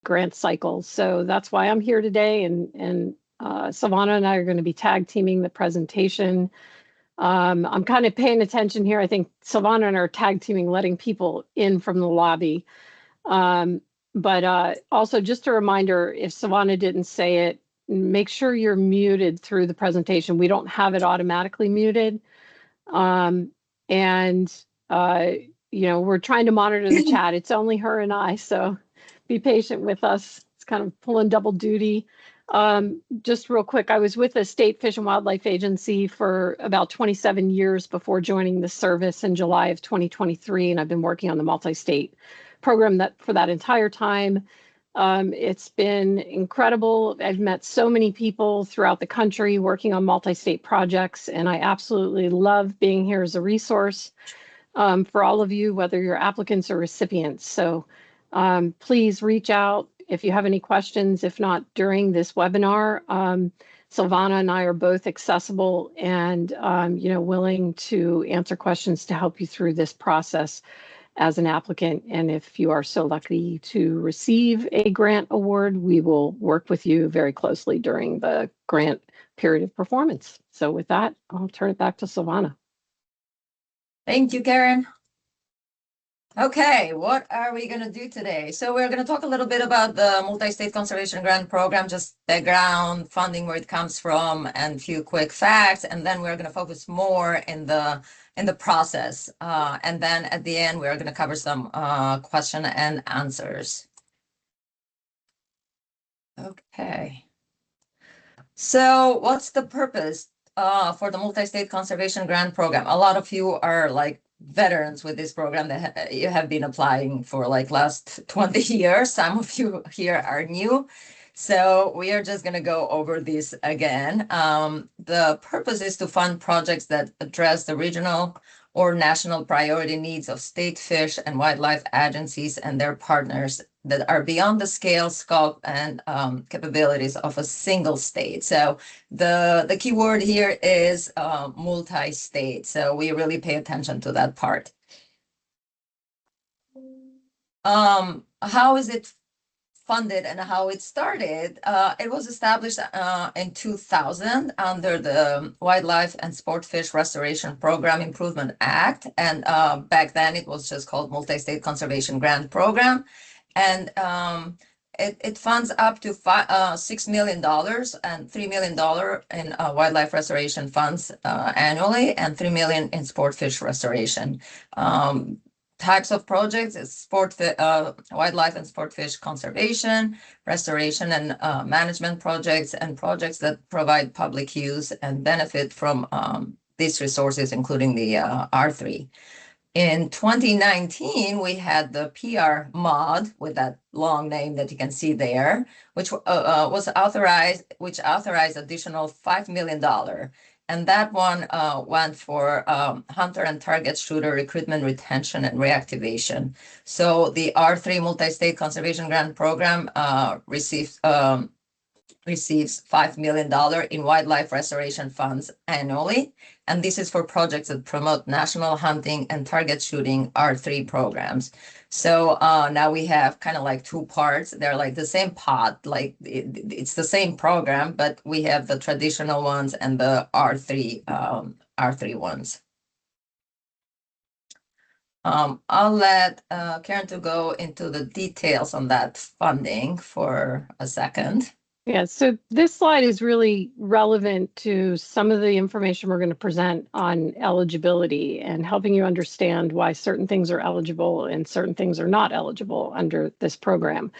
grant cycle. So that's why I'm here today, and Silvana and I are going to be tag teaming the presentation. I'm kind of paying attention here. I think Silvana and I are tag teaming, letting people in from the lobby. But also just a reminder, if Silvana didn't say it, make sure you're muted through the presentation. We don't have it automatically muted. We're trying to monitor the chat. It's only her and I, so be patient with us. It's kind of pulling double duty. Just real quick, I was with the State Fish and Wildlife Agency for about 27 years before joining the service in July of 2023, and I've been working on the multi-state program for that entire time. It's been incredible. I've met so many people throughout the country working on multi-state projects, and I absolutely love being here as a resource for all of you, whether you're applicants or recipients. So please reach out if you have any questions. If not during this webinar, Silvana and I are both accessible and willing to answer questions to help you through this process as an applicant. And if you are so lucky to receive a grant award, we will work with you very closely during the grant period of performance. So with that, I'll turn it back to Silvana. Thank you, Karen. Okay, what are we going to do today? So we're going to talk a little bit about the Multi-State Conservation Grant Program, just background, funding, where it comes from, and a few quick facts. And then we're going to focus more in the process. And then at the end, we're going to cover some question and answers. Okay. So what's the purpose for the Multi-State Conservation Grant Program? A lot of you are like veterans with this program that you have been applying for like last 20 years. Some of you here are new. So we are just going to go over this again. The purpose is to fund projects that address the regional or national priority needs of state fish and wildlife agencies and their partners that are beyond the scale, scope, and capabilities of a single state. So the key word here is multi-state. So we really pay attention to that part. How is it funded and how it started? It was established in 2000 under the Wildlife and Sportfish Restoration Program Improvement Act. And back then it was just called Multi-State Conservation Grant Program. And it funds up to $6 million and $3 million in wildlife restoration funds annually, and $3 million in sport fish restoration. Types of projects is wildlife and sport fish conservation, restoration and management projects, and projects that provide public use and benefit from these resources, including the R3. In 2019, we had the PR mod with that long name that you can see there, which was authorized, additional $5 million. And that one went for hunter and target shooter recruitment, retention, and reactivation. So the R3 Multi-State Conservation Grant Program receives $5 million in wildlife restoration funds annually. And this is for projects that promote national hunting and target shooting R3 programs. So now we have kind of like two parts. They're like the same pot, like it's the same program, but we have the traditional ones and the R3 ones. I'll let Karen to go into the details on that funding for a second. Yeah, so this slide is really relevant to some of the information we're going to present on eligibility and helping you understand why certain things are eligible and certain things are not eligible under this program.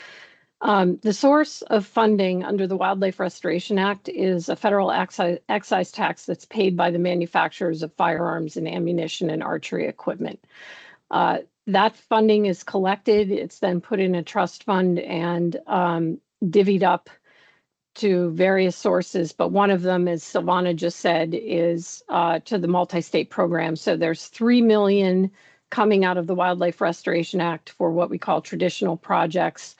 The source of funding under the Wildlife Restoration Act is a federal excise tax that's paid by the manufacturers of firearms and ammunition and archery equipment. That funding is collected, it's then put in a trust fund and divvied up to various sources, but one of them, as Silvana just said, is to the multi-state program. So there's $3 million coming out of the Wildlife Restoration Act for what we call traditional projects,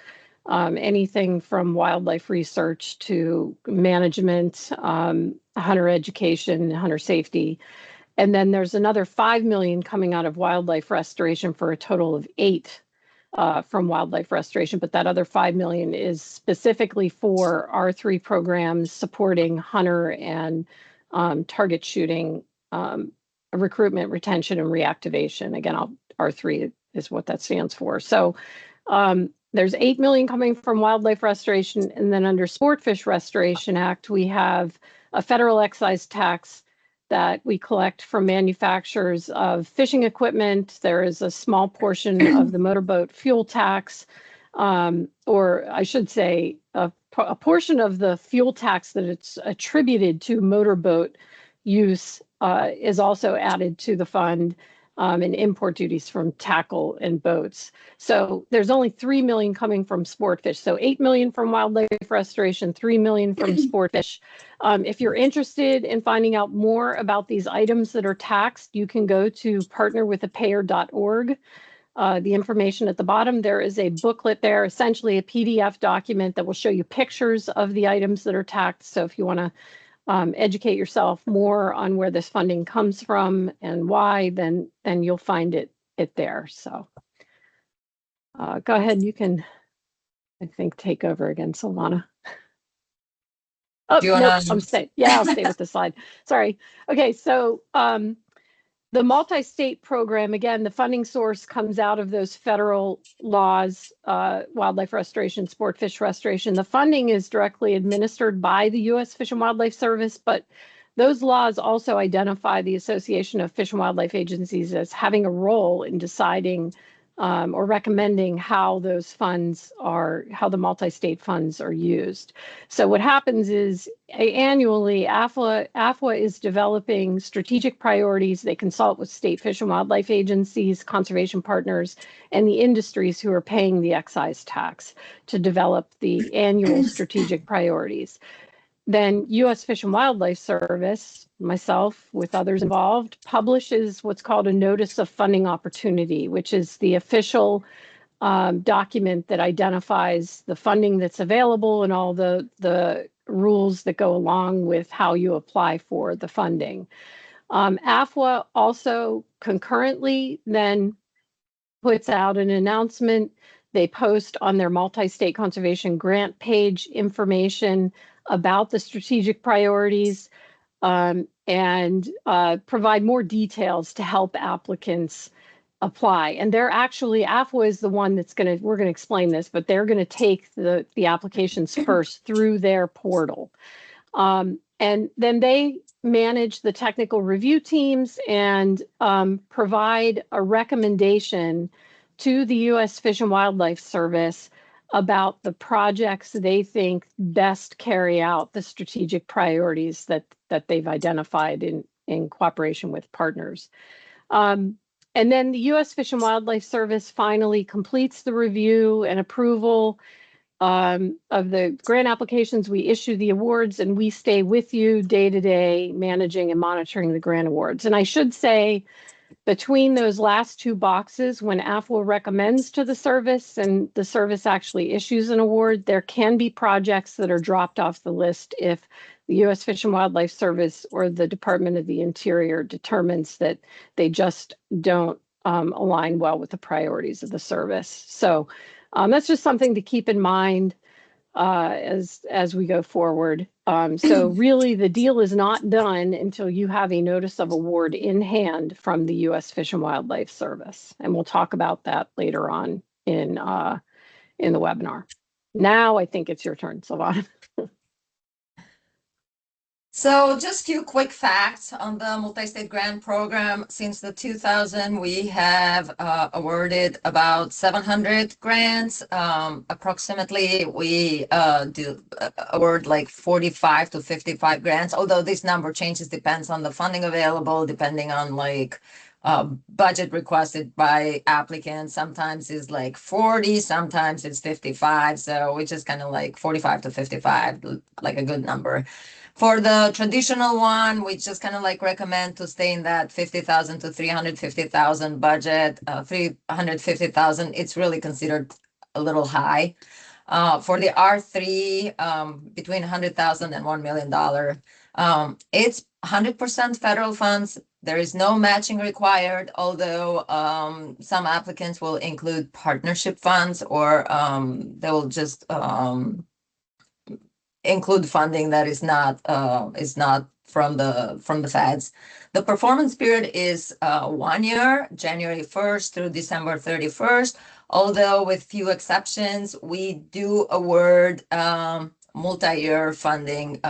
anything from wildlife research to management, hunter education, hunter safety. And then there's another $5 million coming out of wildlife restoration for a total of $8 from wildlife restoration, but that other 5 million is specifically for R3 programs supporting hunter and target shooting, recruitment, retention, and reactivation. Again, R3 is what that stands for. So there's 8 million coming from wildlife restoration, and then under Sportfish Restoration Act, we have a federal excise tax that we collect from manufacturers of fishing equipment. There is a small portion of the motorboat fuel tax, or I should say a portion of the fuel tax that it's attributed to motorboat use is also added to the fund, and import duties from tackle and boats. So there's only 3 million coming from sport fish. So 8 million from wildlife restoration, 3 million from sport fish. If you're interested in finding out more about these items that are taxed, you can go to partnerwithapayer.org. The information at the bottom, there is a booklet there, essentially a PDF document that will show you pictures of the items that are taxed. So if you want to educate yourself more on where this funding comes from and why, then you'll find it there. So go ahead, you can, I think, take over again, Silvana. Oh, no, I'm staying. Yeah, I'll stay with the slide. Sorry. Okay, so the multi-state program, again, the funding source comes out of those federal laws, wildlife restoration, sport fish restoration. The funding is directly administered by the U.S. Fish and Wildlife Service, but those laws also identify the Association of Fish and Wildlife Agencies as having a role in deciding or recommending how those funds are, how the multi-state funds are used. So what happens is annually, AFWA is developing strategic priorities. They consult with state fish and wildlife agencies, conservation partners, and the industries who are paying the excise tax to develop the annual strategic priorities. Then U.S. Fish and Wildlife Service, myself with others involved, publishes what's called a Notice of Funding Opportunity, which is the official document that identifies the funding that's available and all the rules that go along with how you apply for the funding. AFWA also concurrently then puts out an announcement. They post on their multi-state conservation grant page information about the strategic priorities, and provide more details to help applicants apply. And they're actually, AFWA is the one that's we're going to explain this, but they're going to take the applications first through their portal. And then they manage the technical review teams and provide a recommendation to the U.S. Fish and Wildlife Service about the projects they think best carry out the strategic priorities that they've identified in cooperation with partners. And then the U.S. Fish and Wildlife Service finally completes the review and approval of the grant applications. We issue the awards, and we stay with you day to day, managing and monitoring the grant awards. And I should say, between those last two boxes, when AFWA recommends to the service and the service actually issues an award, there can be projects that are dropped off the list if the U.S. Fish and Wildlife Service or the Department of the Interior determines that they just don't align well with the priorities of the service. So that's just something to keep in mind as we go forward. So really, the deal is not done until you have a notice of award in hand from the U.S. Fish and Wildlife Service, and we'll talk about that later on in the webinar. Now I think it's your turn, Silvana. So just a few quick facts on the multi-state grant program. Since the 2000, we have awarded about 700 grants. Approximately, we do award like 45 to 55 grants, although this number changes, depends on the funding available, depending on like budget requested by applicants. Sometimes it's like 40, sometimes it's 55. So we just kind of like 45 to 55, like a good number. For the traditional one, we just kind of like recommend to stay in that 50,000 to 350,000 budget. 350,000, it's really considered a little high. For the R3, between 100,000 and $1 million It's 100% federal funds. There is no matching required, although some applicants will include partnership funds, or they will just include funding that is not from the feds. The performance period is 1 year, January 1st through December 31st. Although with few exceptions, we do award multi-year funding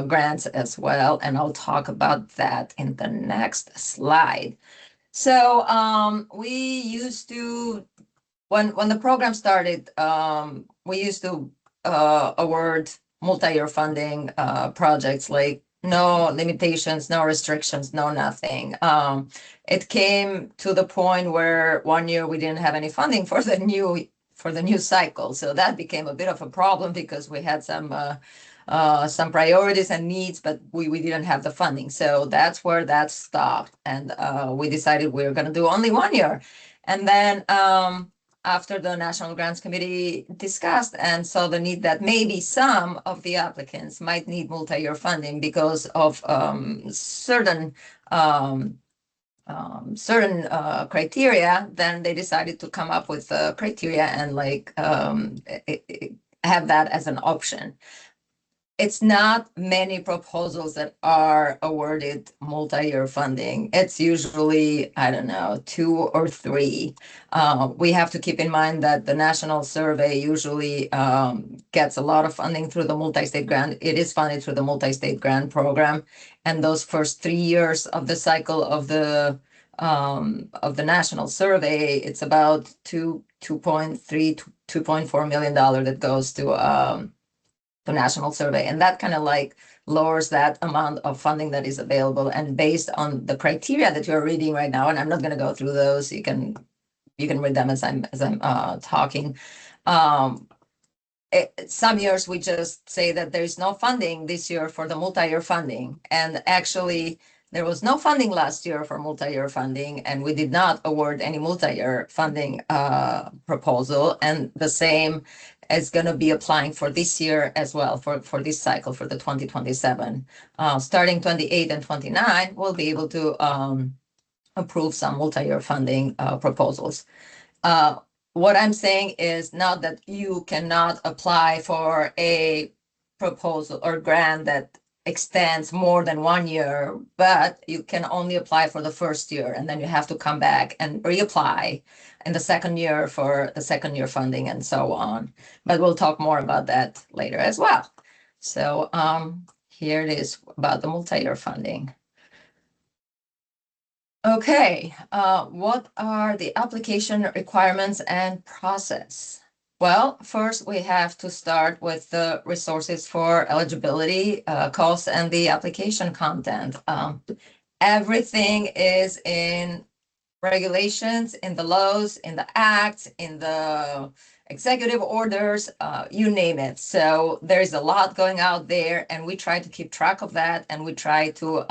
grants as well, and I'll talk about that in the next slide. So we used to, when the program started, we used to award multi-year funding projects, like no limitations, no restrictions, no nothing. It came to the point where 1 year we didn't have any funding for the new cycle, so that became a bit of a problem because we had some priorities and needs, but we didn't have the funding. So that's where that stopped, and we decided we were going to do only 1 year. And then after the National Grants Committee discussed and saw the need that maybe some of the applicants might need multi-year funding because of certain criteria, then they decided to come up with criteria and have that as an option. It's not many proposals that are awarded multi-year funding. It's usually, I don't know, 2 or 3. We have to keep in mind that the national survey usually gets a lot of funding through the multi-state grant. It is funded through the multi-state grant program. And those first 3 years of the cycle of the national survey, it's about $2.3 to $2.4 million that goes to national survey, and that kind of lowers that amount of funding that is available. And based on the criteria that you're reading right now, and I'm not going to go through those, you can read them as I'm talking. Some years we just say that there is no funding this year for the multi-year funding, and actually there was no funding last year for multi-year funding, and we did not award any multi-year funding proposal. And the same is going to be applying for this year as well, for this cycle, for the 2027. Starting 28 and 29, we'll be able to approve some multi-year funding proposals. What I'm saying is not that you cannot apply for a proposal or grant that extends more than 1 year, but you can only apply for the first year, and then you have to come back and reapply in the second year for the second year funding, and so on. But we'll talk more about that later as well. So here it is about the multi-year funding. Okay, what are the application requirements and process? Well, first we have to start with the resources for eligibility, costs, and the application content. Everything is in regulations, in the laws, in the acts, in the executive orders, you name it. So there's a lot going out there, and we try to keep track of that, and we try to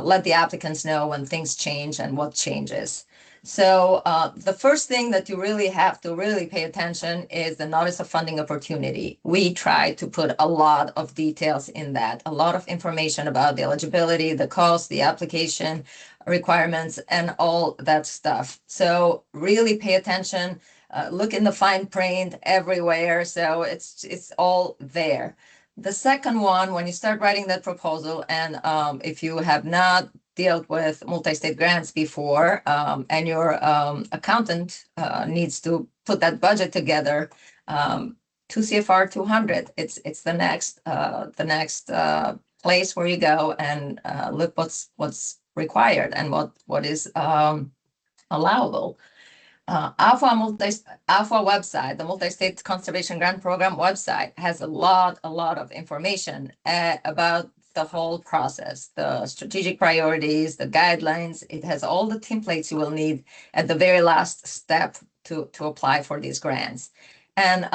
let the applicants know when things change and what changes. So the first thing that you really have to pay attention is the notice of funding opportunity. We try to put a lot of details in that, a lot of information about the eligibility, the cost, the application requirements, and all that stuff. So really pay attention, look in the fine print everywhere. So it's all there. The second one, when you start writing that proposal, and if you have not dealt with multi-state grants before, and your accountant needs to put that budget together, 2 CFR 200, it's the next place where you go and look what's required and what is allowable. AFWA website, the Multi-State Conservation Grant Program website, has a lot of information about the whole process, the strategic priorities, the guidelines. It has all the templates you will need at the very last step to apply for these grants. And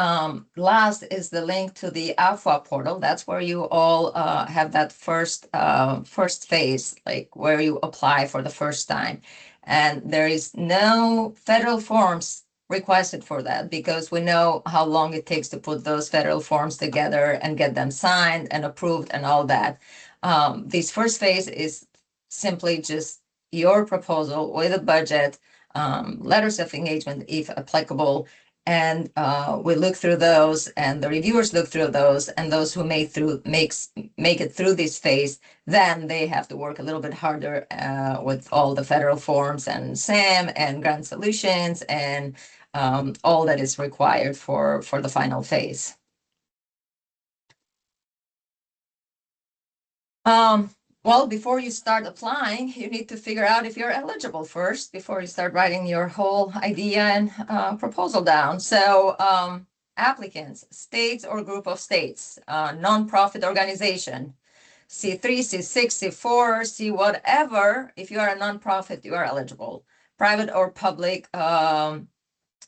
last is the link to the AFWA portal. That's where you all have that first phase, like where you apply for the first time. And there is no federal forms requested for that because we know how long it takes to put those federal forms together and get them signed and approved and all that. This first phase is simply just your proposal with a budget, letters of engagement if applicable, and we look through those, and the reviewers look through those, and those who make it through this phase, then they have to work a little bit harder with all the federal forms and SAM and grant solutions and all that is required for the final phase. Well, before you start applying, you need to figure out if you're eligible first before you start writing your whole idea and proposal down. So applicants, states or group of states, nonprofit organization, C3, C6, C4, C whatever. If you are a nonprofit, you are eligible. Private or public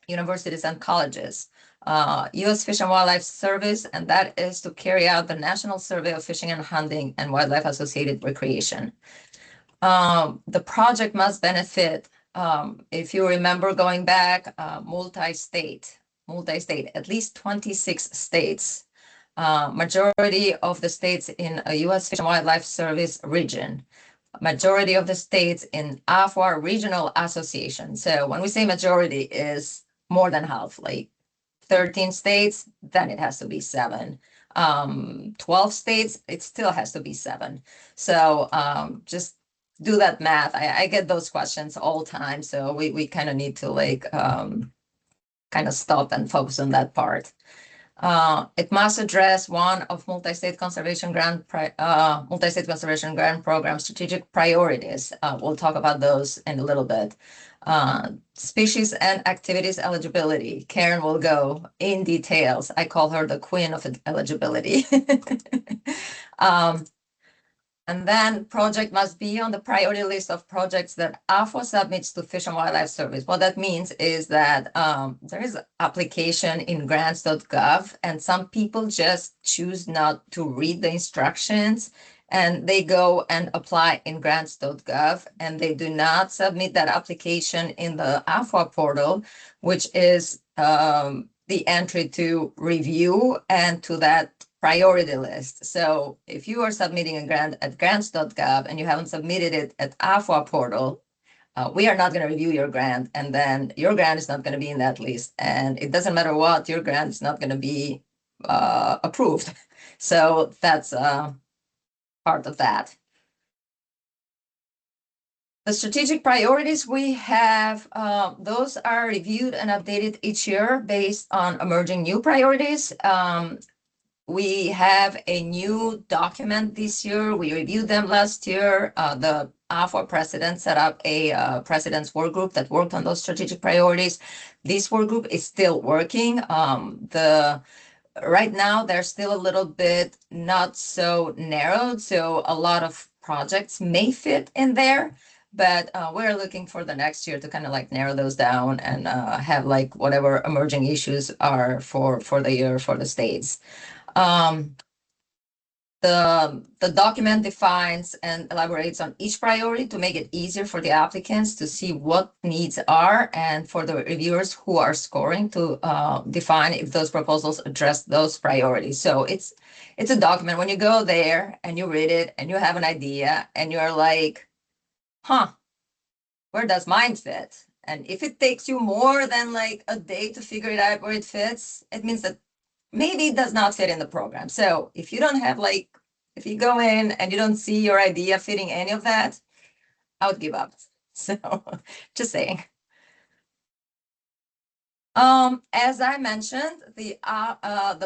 universities and colleges. U.S. Fish and Wildlife Service, and that is to carry out the National Survey of Fishing and Hunting and Wildlife Associated Recreation. The project must benefit, if you remember going back, multi-state, at least 26 states, majority of the states in a U.S. Fish and Wildlife Service region, majority of the states in AFWA Regional Association. So when we say majority is more than half, like 13 states, then it has to be 7. 12 states, it still has to be 7. So just do that math. I get those questions all the time. So we kind of need to like kind of stop and focus on that part. It must address one of multi-state conservation grant program strategic priorities. We'll talk about those in a little bit. Species and activities eligibility. Karen will go in details. I call her the queen of eligibility. And then project must be on the priority list of projects that AFWA submits to Fish and Wildlife Service. What that means is that there is an application in grants.gov, and some people just choose not to read the instructions, and they go and apply in grants.gov, and they do not submit that application in the AFWA portal, which is the entry to review and to that priority list. So if you are submitting a grant at grants.gov and you haven't submitted it at AFWA portal, we are not going to review your grant, and then your grant is not going to be in that list. And it doesn't matter what, your grant is not going to be approved. So that's part of that. The strategic priorities we have, those are reviewed and updated each year based on emerging new priorities. We have a new document this year. We reviewed them last year. The AFWA president set up a president's work group that worked on those strategic priorities. This work group is still working. Right now, they're still a little bit not so narrowed, so a lot of projects may fit in there, but we're looking for the next year to kind of like narrow those down and have like whatever emerging issues are for the year for the states. The document defines and elaborates on each priority to make it easier for the applicants to see what needs are, and for the reviewers who are scoring to define if those proposals address those priorities. So it's a document. When you go there and you read it and you have an idea and you're like, where does mine fit? And if it takes you more than like a day to figure it out where it fits, it means that maybe it does not fit in the program. So if you don't have like, if you go in and you don't see your idea fitting any of that, I would give up. So just saying. As I mentioned, the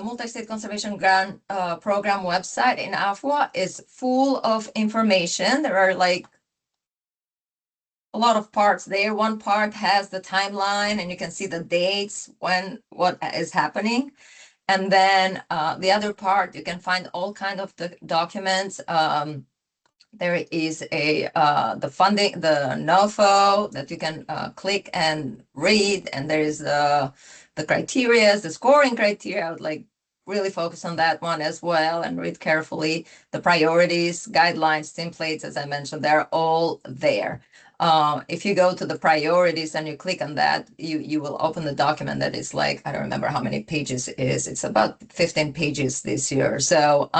Multi-State Conservation Grant Program website in AFWA is full of information. There are like a lot of parts there. One part has the timeline and you can see the dates when what is happening. And then the other part, you can find all kinds of the documents. There is the funding, the NOFO that you can click and read. And there is the criteria, the scoring criteria. I would like really focus on that one as well and read carefully. The priorities, guidelines, templates, as I mentioned, they're all there. If you go to the priorities and you click on that, you will open the document that is like, I don't remember how many pages it is. It's about 15 pages this year. So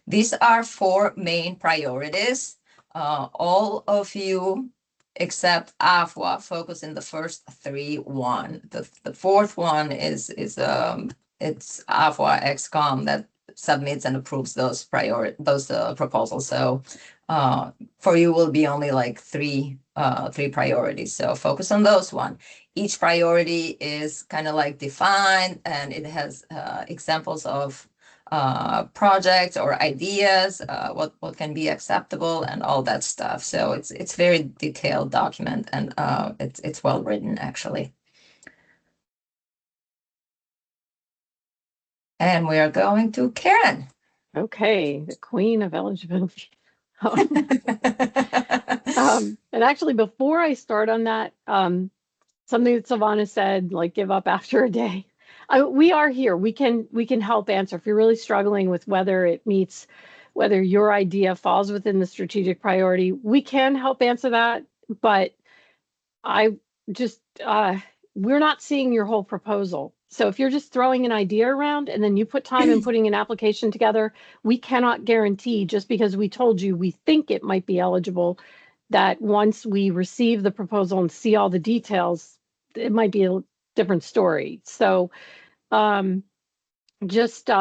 these are 4 main priorities. All of you except AFWA focus in the first 3. The fourth one is it's AFWA XCOM that submits and approves those proposals. So for you will be only like 3 priorities. So focus on those one. Each priority is kind of like defined, and it has examples of projects or ideas, what can be acceptable and all that stuff. So it's very detailed document, and it's well written actually. And we are going to Karen. Okay, the queen of eligibility. And actually, before I start on that, something that Silvana said, like give up after a day. We are here. We can help answer if you're really struggling with whether your idea falls within the strategic priority. We can help answer that, but we're not seeing your whole proposal. So if you're just throwing an idea around and then you put time in putting an application together, we cannot guarantee, just because we told you we think it might be eligible, that once we receive the proposal and see all the details, it might be a different story. So just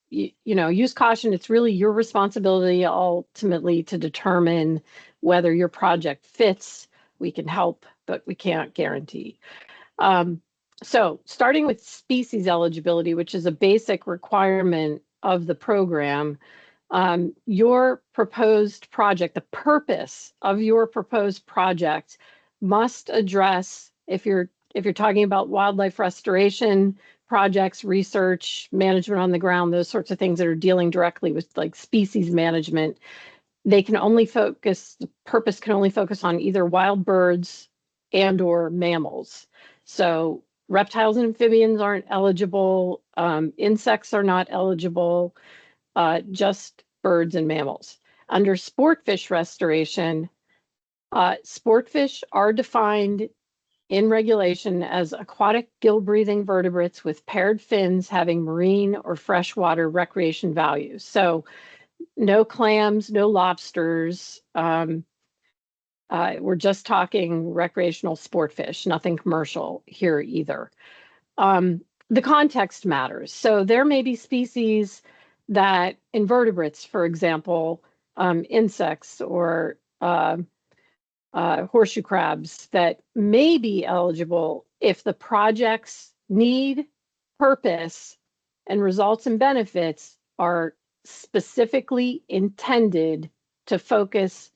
use caution. It's really your responsibility ultimately to determine whether your project fits. We can help, but we can't guarantee. So starting with species eligibility, which is a basic requirement of the program, your proposed project, the purpose of your proposed project must address, if you're talking about wildlife restoration projects, research, management on the ground, those sorts of things that are dealing directly with like species management, the purpose can only focus on either wild birds and or mammals. So reptiles and amphibians aren't eligible. Insects are not eligible, just birds and mammals. Under sport fish restoration, sport fish are defined in regulation as aquatic gill-breathing vertebrates with paired fins having marine or freshwater recreation value. So no clams, no lobsters. We're just talking recreational sport fish, nothing commercial here either. The context matters. So there may be species that invertebrates, for example, insects or horseshoe crabs, that may be eligible if the project's need, purpose, and results and benefits are specifically intended to focus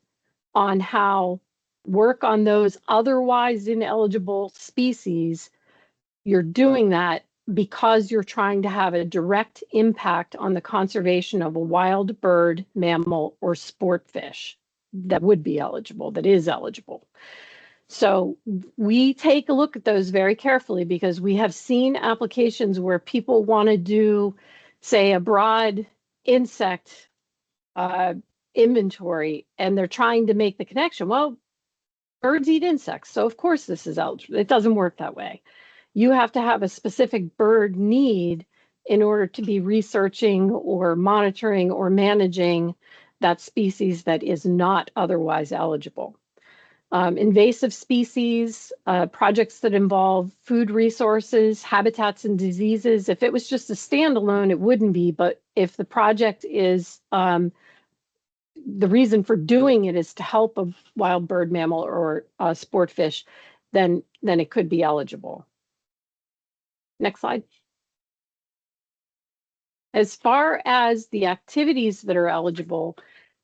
on how work on those otherwise ineligible species. You're doing that because you're trying to have a direct impact on the conservation of a wild bird, mammal, or sport fish that would be eligible, that is eligible. So we take a look at those very carefully, because we have seen applications where people want to do, say, a broad insect inventory, and they're trying to make the connection. Well, birds eat insects, so of course this is eligible. It doesn't work that way. You have to have a specific bird need in order to be researching or monitoring or managing that species that is not otherwise eligible. Invasive species, projects that involve food resources, habitats, and diseases. If it was just a standalone, it wouldn't be. But if the project is, the reason for doing it is to help a wild bird, mammal, or sport fish, then it could be eligible. Next slide. As far as the activities that are eligible,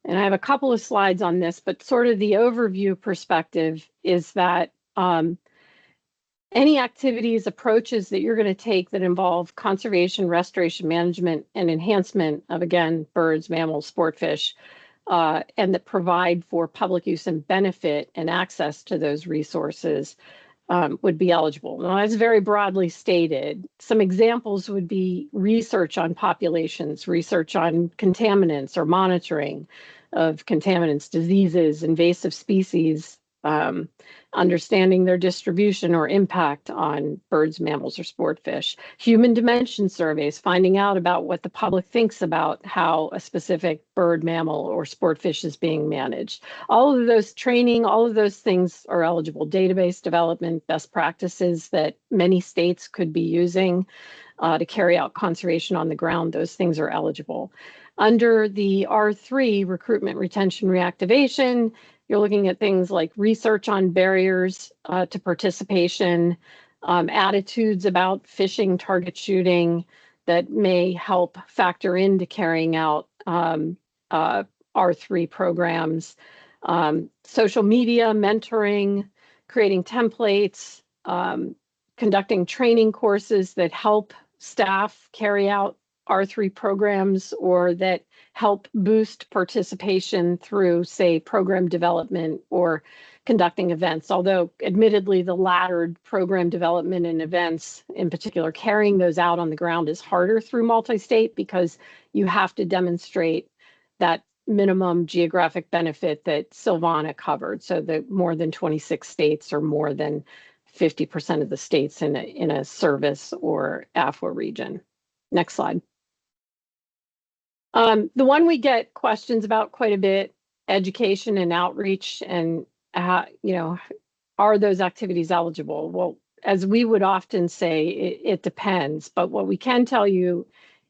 and I have a couple of slides on this, but sort of the overview perspective is that any activities, approaches that you're going to take that involve conservation, restoration, management, and enhancement of, again, birds, mammals, sport fish, and that provide for public use and benefit and access to those resources would be eligible. Now, that's very broadly stated. Some examples would be research on populations, research on contaminants or monitoring of contaminants, diseases, invasive species, understanding their distribution or impact on birds, mammals, or sport fish. Human dimension surveys, finding out about what the public thinks about how a specific bird, mammal, or sport fish is being managed. All of those training, all of those things are eligible. Database development, best practices that many states could be using to carry out conservation on the ground, those things are eligible. Under the R3, recruitment, retention, reactivation, you're looking at things like research on barriers to participation, attitudes about fishing, target shooting that may help factor into carrying out R3 programs, social media, mentoring, creating templates, conducting training courses that help staff carry out R3 programs or that help boost participation through, say, program development or conducting events. Although, admittedly, the latter, program development and events in particular, carrying those out on the ground is harder through multi-state because you have to demonstrate that minimum geographic benefit that Silvana covered. So the more than 26 states or more than 50% of the states in a service or AFWA region. Next slide. The one we get questions about quite a bit, education and outreach, and are those activities eligible? Well, as we would often say, it depends. But what we can tell you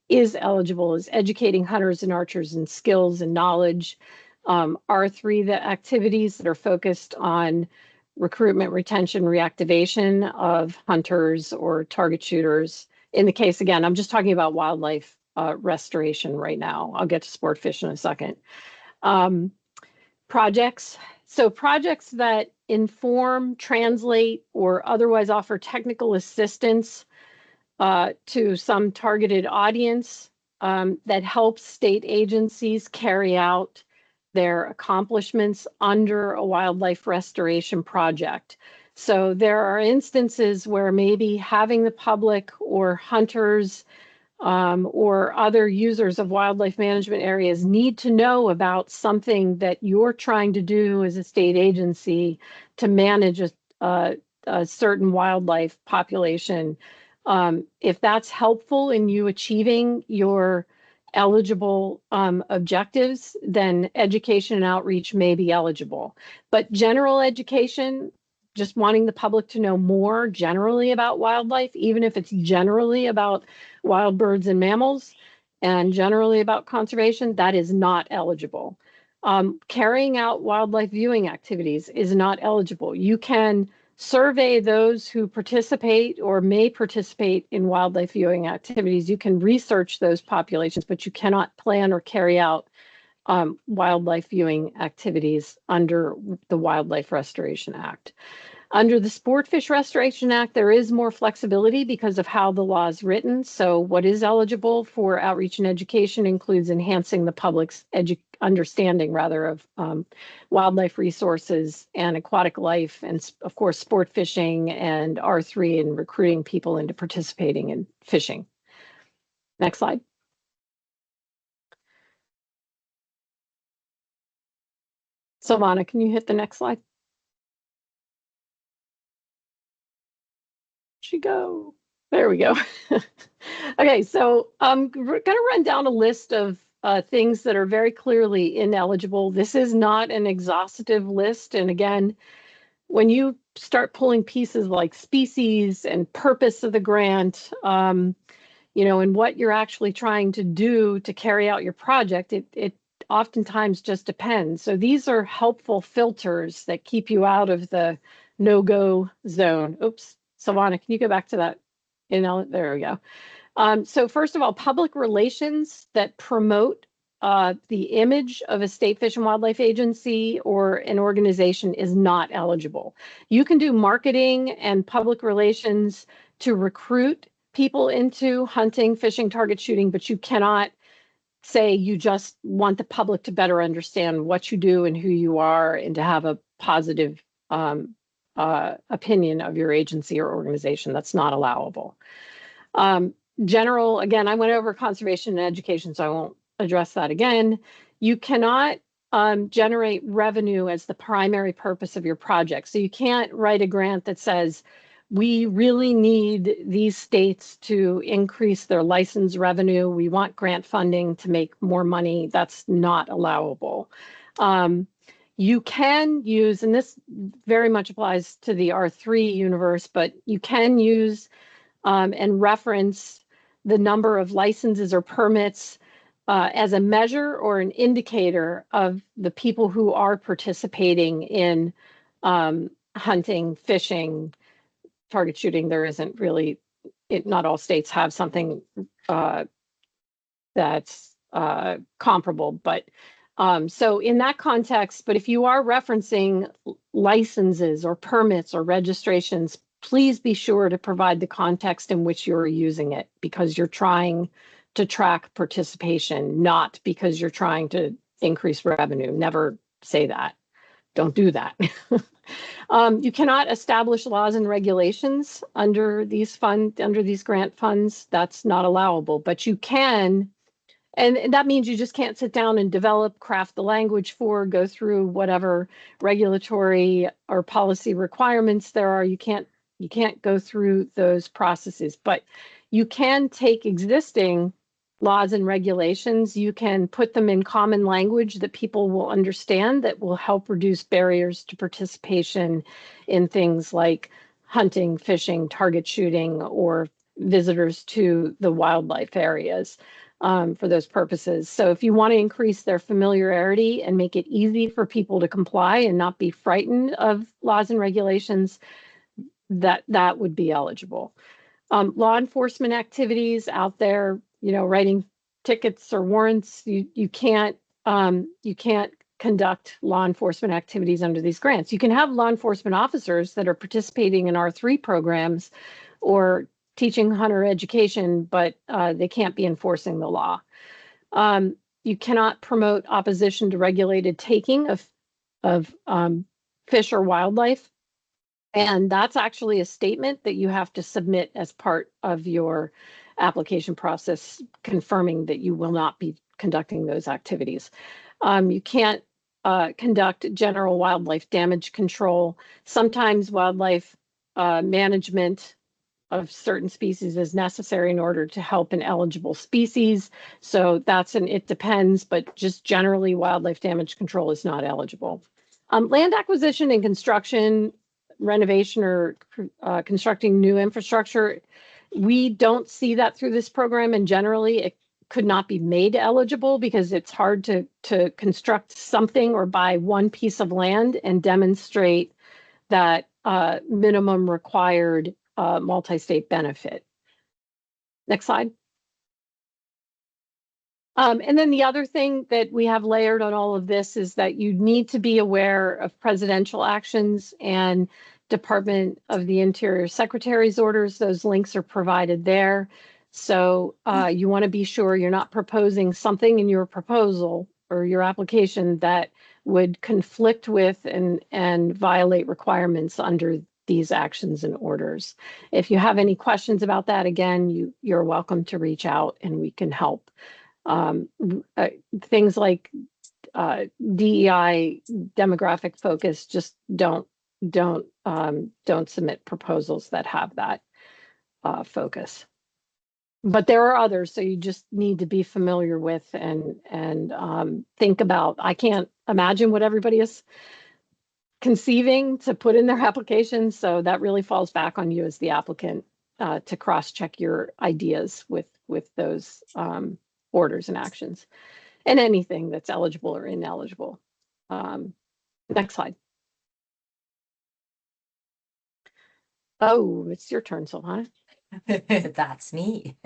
is eligible is educating hunters and archers in skills and knowledge. R3, the activities that are focused on recruitment, retention, reactivation of hunters or target shooters. In the case, again, I'm just talking about wildlife restoration right now. I'll get to sport fish in a second. Projects. So projects that inform, translate, or otherwise offer technical assistance to some targeted audience that helps state agencies carry out their accomplishments under a wildlife restoration project. So there are instances where maybe having the public or hunters or other users of wildlife management areas need to know about something that you're trying to do as a state agency to manage a certain wildlife population. If that's helpful in you achieving your eligible objectives, then education and outreach may be eligible. But general education, just wanting the public to know more generally about wildlife, even if it's generally about wild birds and mammals and generally about conservation, that is not eligible. Carrying out wildlife viewing activities is not eligible. You can survey those who participate or may participate in wildlife viewing activities. You can research those populations, but you cannot plan or carry out wildlife viewing activities under the Wildlife Restoration Act. Under the Sport Fish Restoration Act, there is more flexibility because of how the law is written. So what is eligible for outreach and education includes enhancing the public's understanding of wildlife resources and aquatic life, and of course, sport fishing and R3 and recruiting people into participating in fishing. Next slide. Silvana, can you hit the next slide? She go. There we go. Okay, so I'm going to run down a list of things that are very clearly ineligible. This is not an exhaustive list. And again, when you start pulling pieces like species and purpose of the grant, and what you're actually trying to do to carry out your project, it oftentimes just depends. So these are helpful filters that keep you out of the no-go zone. Oops. Silvana, can you go back to that? There we go. So first of all, public relations that promote the image of a state fish and wildlife agency or an organization is not eligible. You can do marketing and public relations to recruit people into hunting, fishing, target shooting, but you cannot say you just want the public to better understand what you do and who you are and to have a positive opinion of your agency or organization. That's not allowable. General, again, I went over conservation and education, so I won't address that again. You cannot generate revenue as the primary purpose of your project. So you can't write a grant that says, we really need these states to increase their license revenue. We want grant funding to make more money. That's not allowable. You can use, and this very much applies to the R3 universe, but you can use and reference the number of licenses or permits as a measure or an indicator of the people who are participating in hunting, fishing, target shooting. There isn't really, not all states have something that's comparable, but so in that context, but if you are referencing licenses or permits or registrations, please be sure to provide the context in which you're using it, because you're trying to track participation, not because you're trying to increase revenue. Never say that. Don't do that. You cannot establish laws and regulations under these grant funds. That's not allowable, but you can. And that means you just can't sit down and craft the language go through whatever regulatory or policy requirements there are. You can't go through those processes, but you can take existing laws and regulations. You can put them in common language that people will understand, that will help reduce barriers to participation in things like hunting, fishing, target shooting, or visitors to the wildlife areas. For those purposes. So if you want to increase their familiarity and make it easy for people to comply and not be frightened of laws and regulations, that would be eligible. Law enforcement activities out there, writing tickets or warrants, you can't conduct law enforcement activities under these grants. You can have law enforcement officers that are participating in R3 programs or teaching hunter education, but they can't be enforcing the law. You cannot promote opposition to regulated taking of fish or wildlife. And that's actually a statement that you have to submit as part of your application process, confirming that you will not be conducting those activities. You can't conduct general wildlife damage control. Sometimes wildlife management of certain species is necessary in order to help an eligible species. So it depends, but just generally wildlife damage control is not eligible. Land acquisition and construction, renovation or constructing new infrastructure, we don't see that through this program, and generally it could not be made eligible because it's hard to construct something or buy one piece of land and demonstrate that minimum required multi-state benefit. Next slide. And then the other thing that we have layered on all of this is that you need to be aware of presidential actions and Department of the Interior Secretary's orders. Those links are provided there. So you want to be sure you're not proposing something in your proposal or your application that would conflict with and violate requirements under these actions and orders. If you have any questions about that, again, you're welcome to reach out and we can help. Things like DEI, demographic focus, just don't submit proposals that have that focus. But there are others, so you just need to be familiar with and think about. I can't imagine what everybody is conceiving to put in their application, so that really falls back on you as the applicant to cross-check your ideas with those orders and actions, and anything that's eligible or ineligible. Next slide. Oh, it's your turn, Silvana. That's me.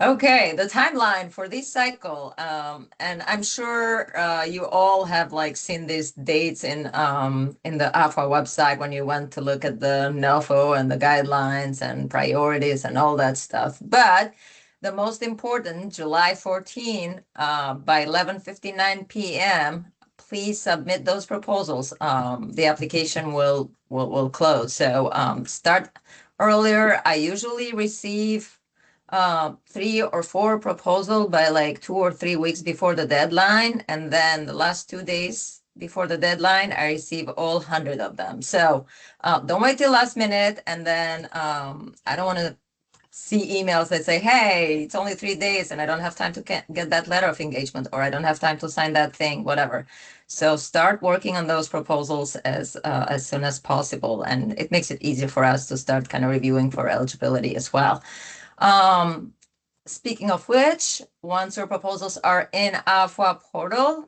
Okay, the timeline for this cycle, and I'm sure you all have seen these dates in the AFA website when you went to look at the NOFO and the guidelines and priorities and all that stuff. But the most important, July 14, by 11:59 p.m., please submit those proposals. The application will close. So start earlier. I usually receive 3 or 4 proposal by like 2 or 3 weeks before the deadline, and then the last 2 days before the deadline, I receive all 100 of them. So don't wait till last minute, and then I don't want to see emails that say, hey, it's only 3 days and I don't have time to get that letter of engagement, or I don't have time to sign that thing, whatever. So start working on those proposals as soon as possible, and it makes it easier for us to start kind of reviewing for eligibility as well. Speaking of which, once your proposals are in AFWA portal,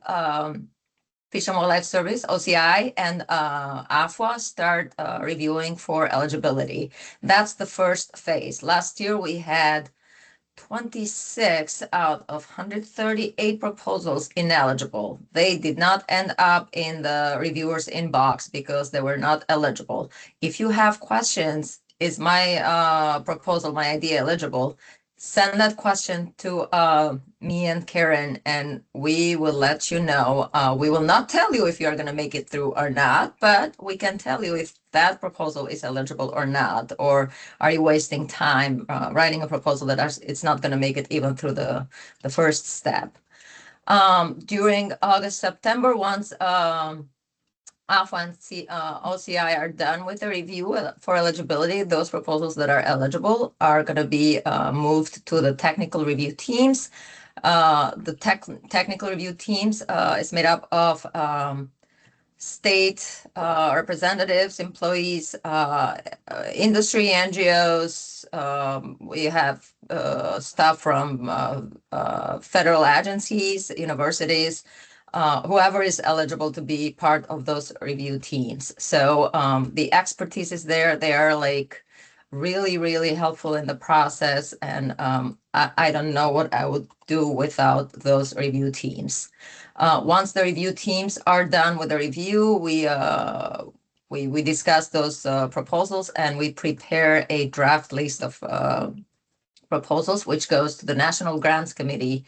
Fish and Wildlife Service, OCI, and AFWA start reviewing for eligibility. That's the first phase. Last year we had 26 out of 138 proposals ineligible. They did not end up in the reviewer's inbox because they were not eligible. If you have questions, is my proposal, my idea eligible? Send that question to me and Karen, and we will let you know. We will not tell you if you're going to make it through or not, but we can tell you if that proposal is eligible or not, or are you wasting time writing a proposal that it's not going to make it even through the first step. During August, September, once AFWA and OCI are done with the review for eligibility, those proposals that are eligible are going to be moved to the technical review teams. The technical review teams is made up of state representatives, employees, industry, NGOs. We have staff from federal agencies, universities, whoever is eligible to be part of those review teams. So the expertise is there. They are like really, really helpful in the process. And I don't know what I would do without those review teams. Once the review teams are done with the review, we discuss those proposals, and we prepare a draft list of proposals, which goes to the National Grants Committee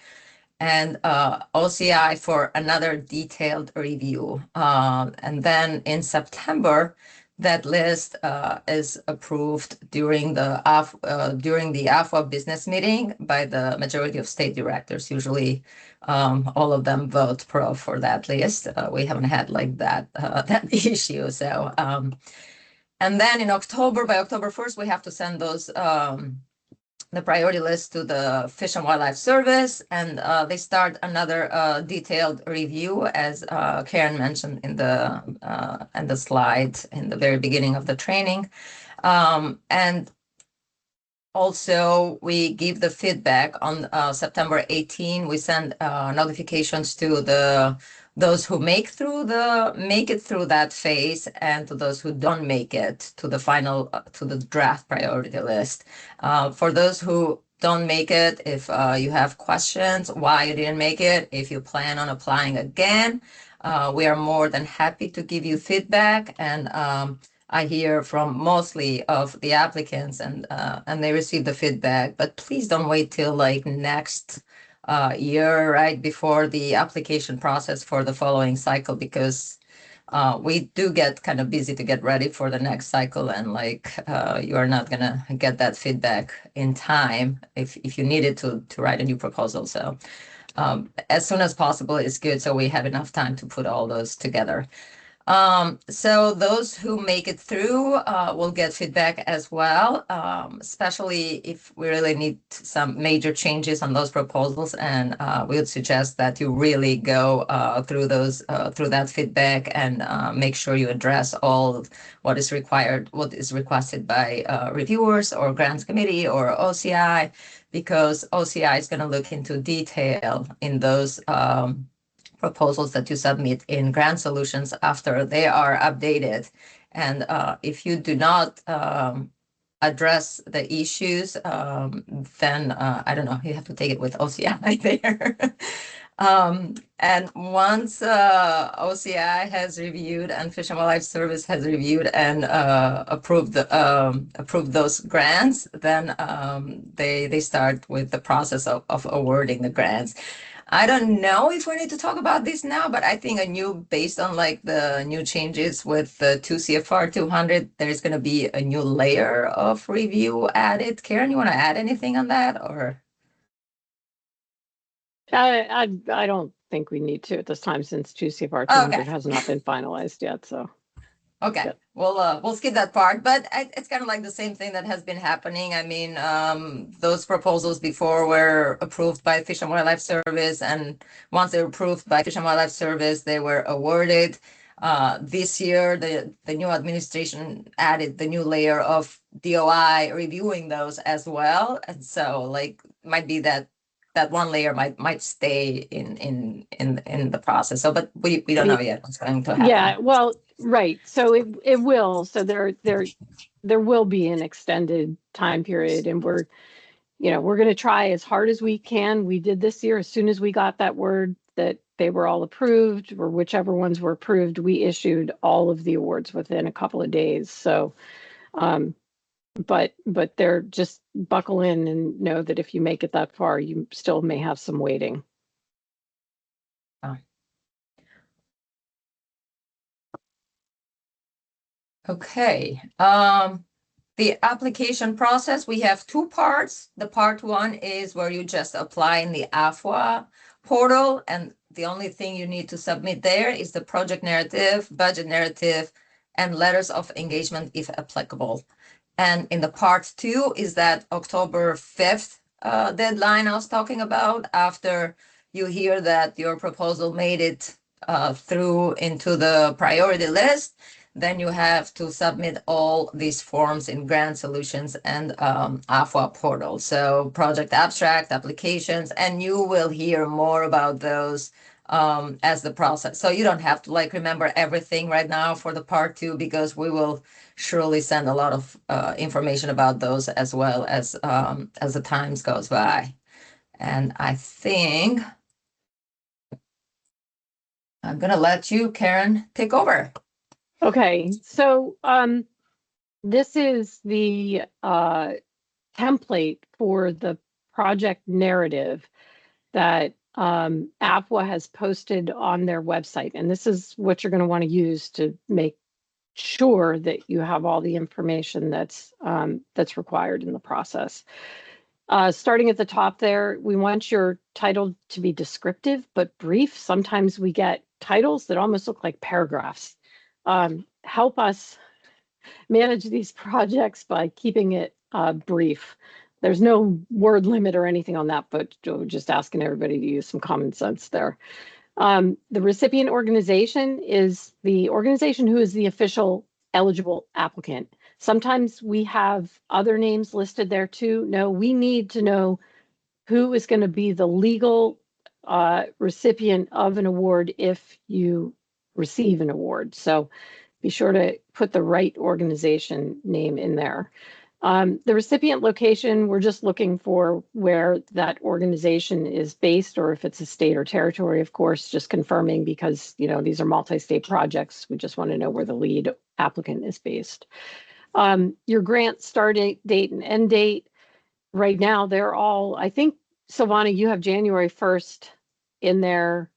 and OCI for another detailed review. And then in September, that list is approved during the AFWA business meeting by the majority of state directors. Usually, all of them vote pro for that list. We haven't had like that issue. So, and then in October, by October 1st, we have to send those the priority list to the Fish and Wildlife Service, and they start another detailed review, as Karen mentioned in the slide in the very beginning of the training. And also, we give the feedback on September 18. We send notifications to those who make it through that phase, and to those who don't make it to the final to the draft priority list. For those who don't make it, if you have questions why you didn't make it, if you plan on applying again, we are more than happy to give you feedback. And I hear from mostly of the applicants, and they receive the feedback. But please don't wait till like next year, right before the application process for the following cycle, because we do get kind of busy to get ready for the next cycle, and like you are not gonna get that feedback in time if you needed to write a new proposal. So as soon as possible is good, so we have enough time to put all those together. So those who make it through will get feedback as well, especially if we really need some major changes on those proposals. And we would suggest that you really go through that feedback, and make sure you address all what is requested by reviewers or grants committee or OCI, because OCI is going to look into detail in those proposals that you submit in grant solutions after they are updated. And if you do not address the issues, then I don't know, you have to take it with OCI there. And once OCI has reviewed and Fish and Wildlife Service has reviewed and approved those grants, then they start with the process of awarding the grants. I don't know if we need to talk about this now, but I think based on like the new changes with the 2 CFR 200, there's going to be a new layer of review added. Karen, you want to add anything on that or? I don't think we need to at this time since 2 CFR 200 Okay. has not been finalized yet. So Okay, yeah. we'll skip that part, but it's kind of like the same thing that has been happening. I mean, those proposals before were approved by Fish and Wildlife Service, and once they were approved by Fish and Wildlife Service, they were awarded. This year, the new administration added the new layer of DOI reviewing those as well, and so like might be that one layer might stay in the process. So, but we don't know yet what's going to happen. Yeah, well, right. So it will. So there will be an extended time period, and we're going to try as hard as we can. We did this year as soon as we got that word that they were all approved, or whichever ones were approved, we issued all of the awards within a couple of days. So, but they're just buckle in and know that if you make it that far, you still may have some waiting. Okay. The application process, we have two parts. The part one is where you just apply in the AFWA portal, and the only thing you need to submit there is the project narrative, budget narrative, and letters of engagement if applicable. And in the part two is that October 5th deadline I was talking about, after you hear that your proposal made it through into the priority list. Then you have to submit all these forms in Grant Solutions and AFWA portal. So project abstract, applications, and you will hear more about those as the process. So you don't have to like remember everything right now for the part two, because we will surely send a lot of information about those as well as the times goes by. And I think I'm gonna let you, Karen, take over. Okay, so this is the template for the project narrative that AFWA has posted on their website. And this is what you're going to want to use to make sure that you have all the information that's required in the process. Starting at the top there, we want your title to be descriptive but brief. Sometimes we get titles that almost look like paragraphs. Help us manage these projects by keeping it brief. There's no word limit or anything on that, but just asking everybody to use some common sense there. The recipient organization is the organization who is the official eligible applicant. Sometimes we have other names listed there too. No, we need to know who is going to be the legal recipient of an award if you receive an award. So be sure to put the right organization name in there. The recipient location, we're just looking for where that organization is based, or if it's a state or territory, of course, just confirming, because these are multi-state projects. We just want to know where the lead applicant is based. Your grant start date and end date. Right now, they're all, I think, Silvana, you have January 1st in there,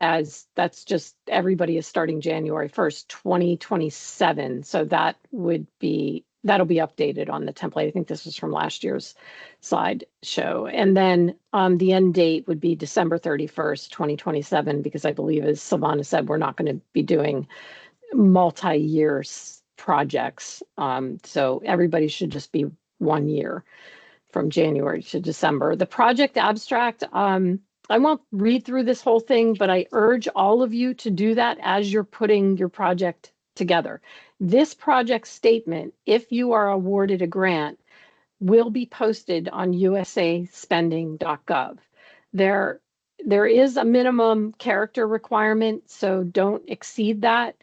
as that's just everybody is starting January 1st, 2027. So that'll be updated on the template. I think this was from last year's slideshow. And then the end date would be December 31st, 2027, because I believe, as Silvana said, we're not going to be doing multi-year projects. So everybody should just be 1 year from January to December. The project abstract, I won't read through this whole thing, but I urge all of you to do that as you're putting your project together. This project statement, if you are awarded a grant, will be posted on usaspending.gov. There is a minimum character requirement, so don't exceed that.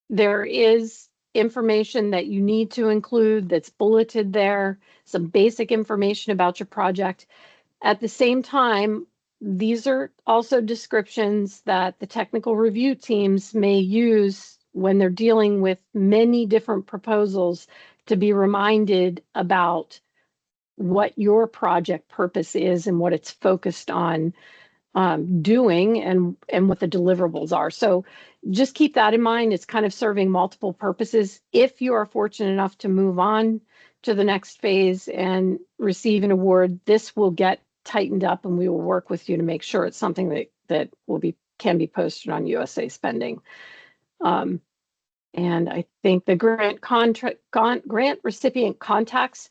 There is information that you need to include that's bulleted there, some basic information about your project. At the same time, these are also descriptions that the technical review teams may use when they're dealing with many different proposals, to be reminded about what your project purpose is and what it's focused on doing and what the deliverables are. So just keep that in mind. It's kind of serving multiple purposes. If you are fortunate enough to move on to the next phase and receive an award, this will get tightened up, and we will work with you to make sure it's something that can be posted on USA Spending. And I think the grant recipient contacts,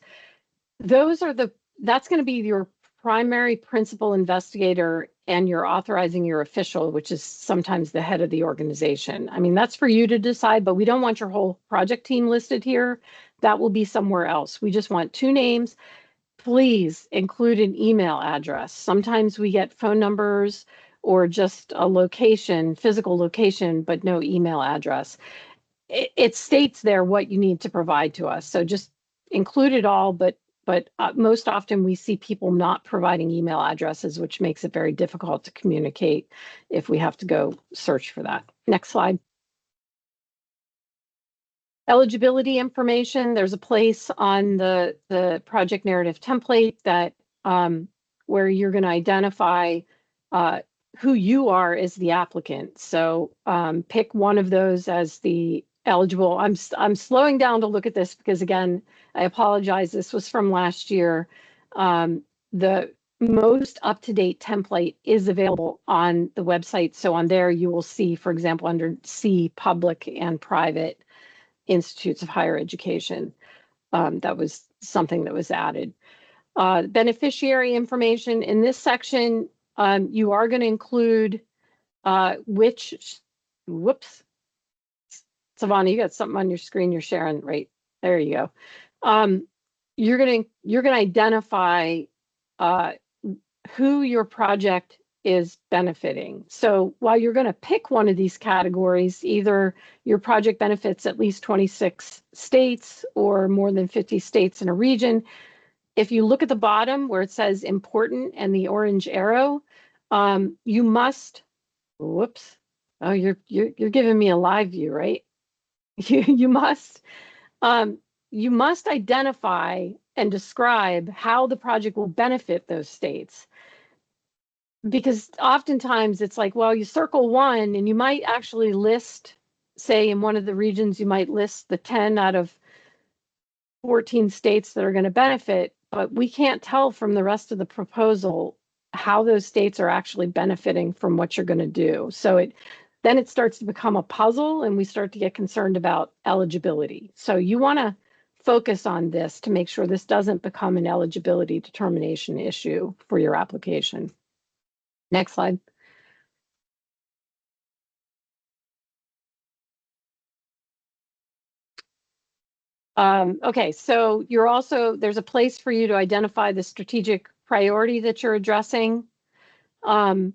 that's going to be your primary principal investigator, and you're authorizing your official, which is sometimes the head of the organization. I mean, that's for you to decide, but we don't want your whole project team listed here. That will be somewhere else. We just want 2 names. Please include an email address. Sometimes we get phone numbers or just a location, physical location, but no email address. It states there what you need to provide to us. So just include it all, but most often we see people not providing email addresses, which makes it very difficult to communicate if we have to go search for that. Next slide. Eligibility information. There's a place on the project narrative template that where you're going to identify who you are as the applicant. So pick one of those as the eligible. I'm slowing down to look at this because, again, I apologize. This was from last year. The most up-to-date template is available on the website. So on there, you will see, for example, under C, public and private institutes of higher education. That was something that was added. Beneficiary information. In this section, you are going to include whoops, Savannah, you got something on your screen you're sharing, right? There you go. You're gonna identify who your project is benefiting. So while you're going to pick one of these categories, either your project benefits at least 26 states or more than 50 states in a region, if you look at the bottom where it says important and the orange arrow, you must, whoops, oh, you're giving me a live view, right? You must identify and describe how the project will benefit those states. Because oftentimes it's like, well, you circle one and you might actually list, say in one of the regions, you might list the 10 out of 14 states that are going to benefit, but we can't tell from the rest of the proposal how those states are actually benefiting from what you're going to do. So then it starts to become a puzzle and we start to get concerned about eligibility. So you want to focus on this to make sure this doesn't become an eligibility determination issue for your application. Next slide. Okay, so there's a place for you to identify the strategic priority that you're addressing. You're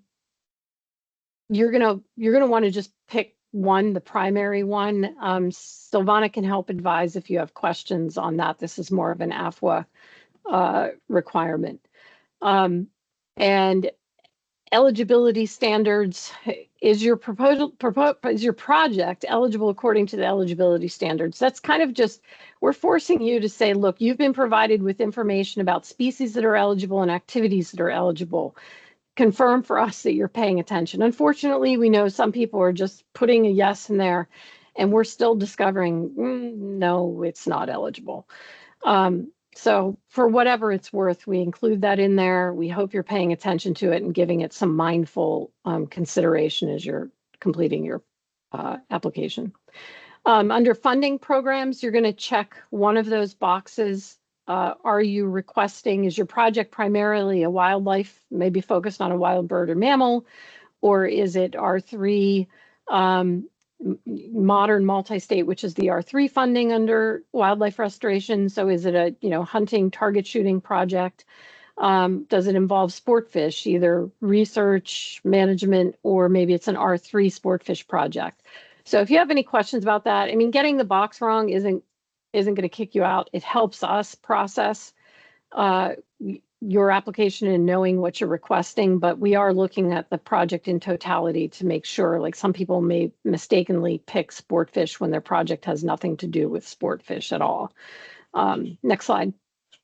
gonna want to just pick one, the primary one. Silvana can help advise if you have questions on that. This is more of an AFWA requirement. And eligibility standards, is your project eligible according to the eligibility standards? That's kind of just, we're forcing you to say, look, you've been provided with information about species that are eligible and activities that are eligible. Confirm for us that you're paying attention. Unfortunately, we know some people are just putting a yes in there and we're still discovering, no, it's not eligible. So for whatever it's worth, we include that in there. We hope you're paying attention to it and giving it some mindful consideration as you're completing your application. Under funding programs, you're going to check one of those boxes. Are you requesting, is your project primarily a wildlife, maybe focused on a wild bird or mammal, or is it R3 modern multi-state, which is the R3 funding under wildlife restoration? So is it a hunting target shooting project? Does it involve sport fish, either research, management, or maybe it's an R3 sport fish project? So if you have any questions about that, I mean, getting the box wrong isn't going to kick you out. It helps us process your application and knowing what you're requesting, but we are looking at the project in totality to make sure, like some people may mistakenly pick sport fish when their project has nothing to do with sport fish at all. Next slide.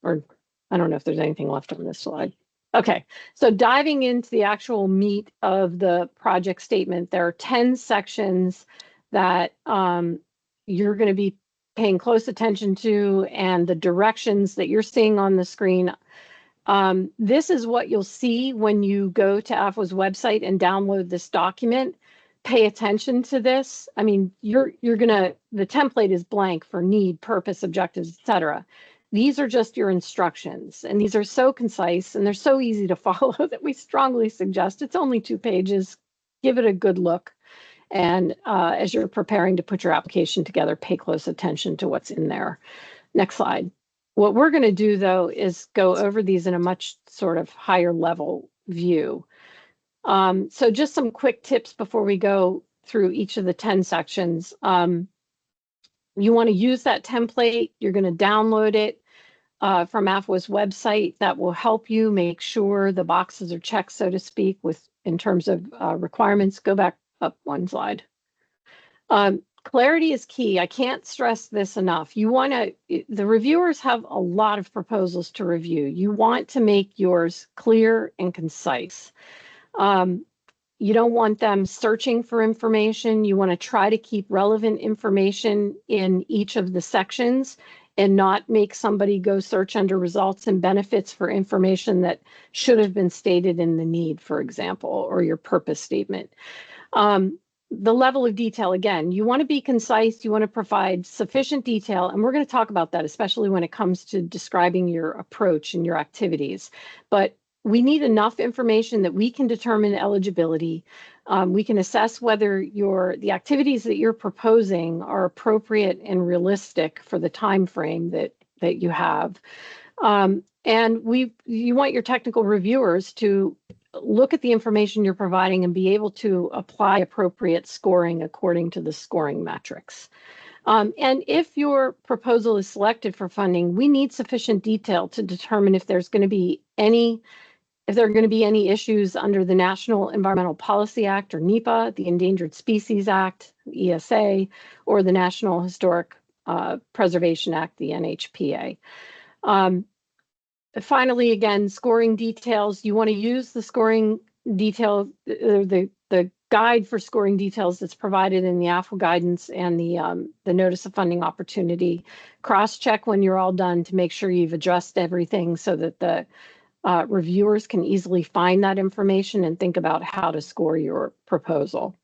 Or I don't know if there's anything left on this slide. Okay, so diving into the actual meat of the project statement, there are 10 sections that you're going to be paying close attention to, and the directions that you're seeing on the screen. This is what you'll see when you go to AFWA's website and download this document. Pay attention to this. I mean, the template is blank for need, purpose, objectives, etc. These are just your instructions, and these are so concise and they're so easy to follow that we strongly suggest it's only 2 pages. Give it a good look. And as you're preparing to put your application together, pay close attention to what's in there. Next slide. What we're going to do, though, is go over these in a much sort of higher level view. So just some quick tips before we go through each of the 10 sections. You want to use that template. You're going to download it from AFWA's website. That will help you make sure the boxes are checked, so to speak, in terms of requirements. Go back up 1 slide. Clarity is key. I can't stress this enough. The reviewers have a lot of proposals to review. You want to make yours clear and concise. You don't want them searching for information. You want to try to keep relevant information in each of the sections and not make somebody go search under results and benefits for information that should have been stated in the need, for example, or your purpose statement. The level of detail, again, you want to be concise, you want to provide sufficient detail, and we're going to talk about that, especially when it comes to describing your approach and your activities. But we need enough information that we can determine eligibility. We can assess whether the activities that you're proposing are appropriate and realistic for the time frame that you have. And you want your technical reviewers to look at the information you're providing and be able to apply appropriate scoring according to the scoring metrics. And if your proposal is selected for funding, we need sufficient detail to determine if there are going to be any issues under the National Environmental Policy Act, or NEPA, the Endangered Species Act, ESA, or the National Historic Preservation Act, the NHPA. Finally, again, scoring details. You want to use the scoring detail, the guide for scoring details that's provided in the AFWA guidance and the notice of funding opportunity. Cross-check when you're all done to make sure you've addressed everything so that the reviewers can easily find that information and think about how to score your proposal.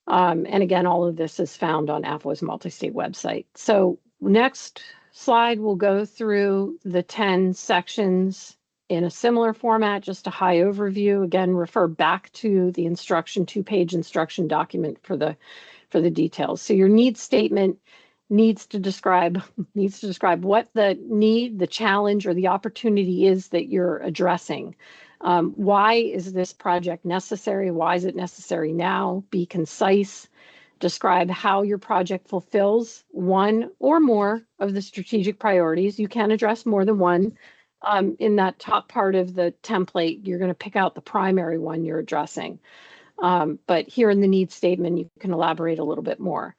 And again, all of this is found on AFWA's Multistate website. So next slide, we'll go through the 10 sections in a similar format, just a high overview. Again, refer back to the instruction, 2-page instruction document for the details. So your needs statement needs to describe what the need, the challenge, or the opportunity is that you're addressing. Why is this project necessary? Why is it necessary now? Be concise. Describe how your project fulfills one or more of the strategic priorities. You can address more than one. In that top part of the template, you're going to pick out the primary one you're addressing. But here in the needs statement, you can elaborate a little bit more.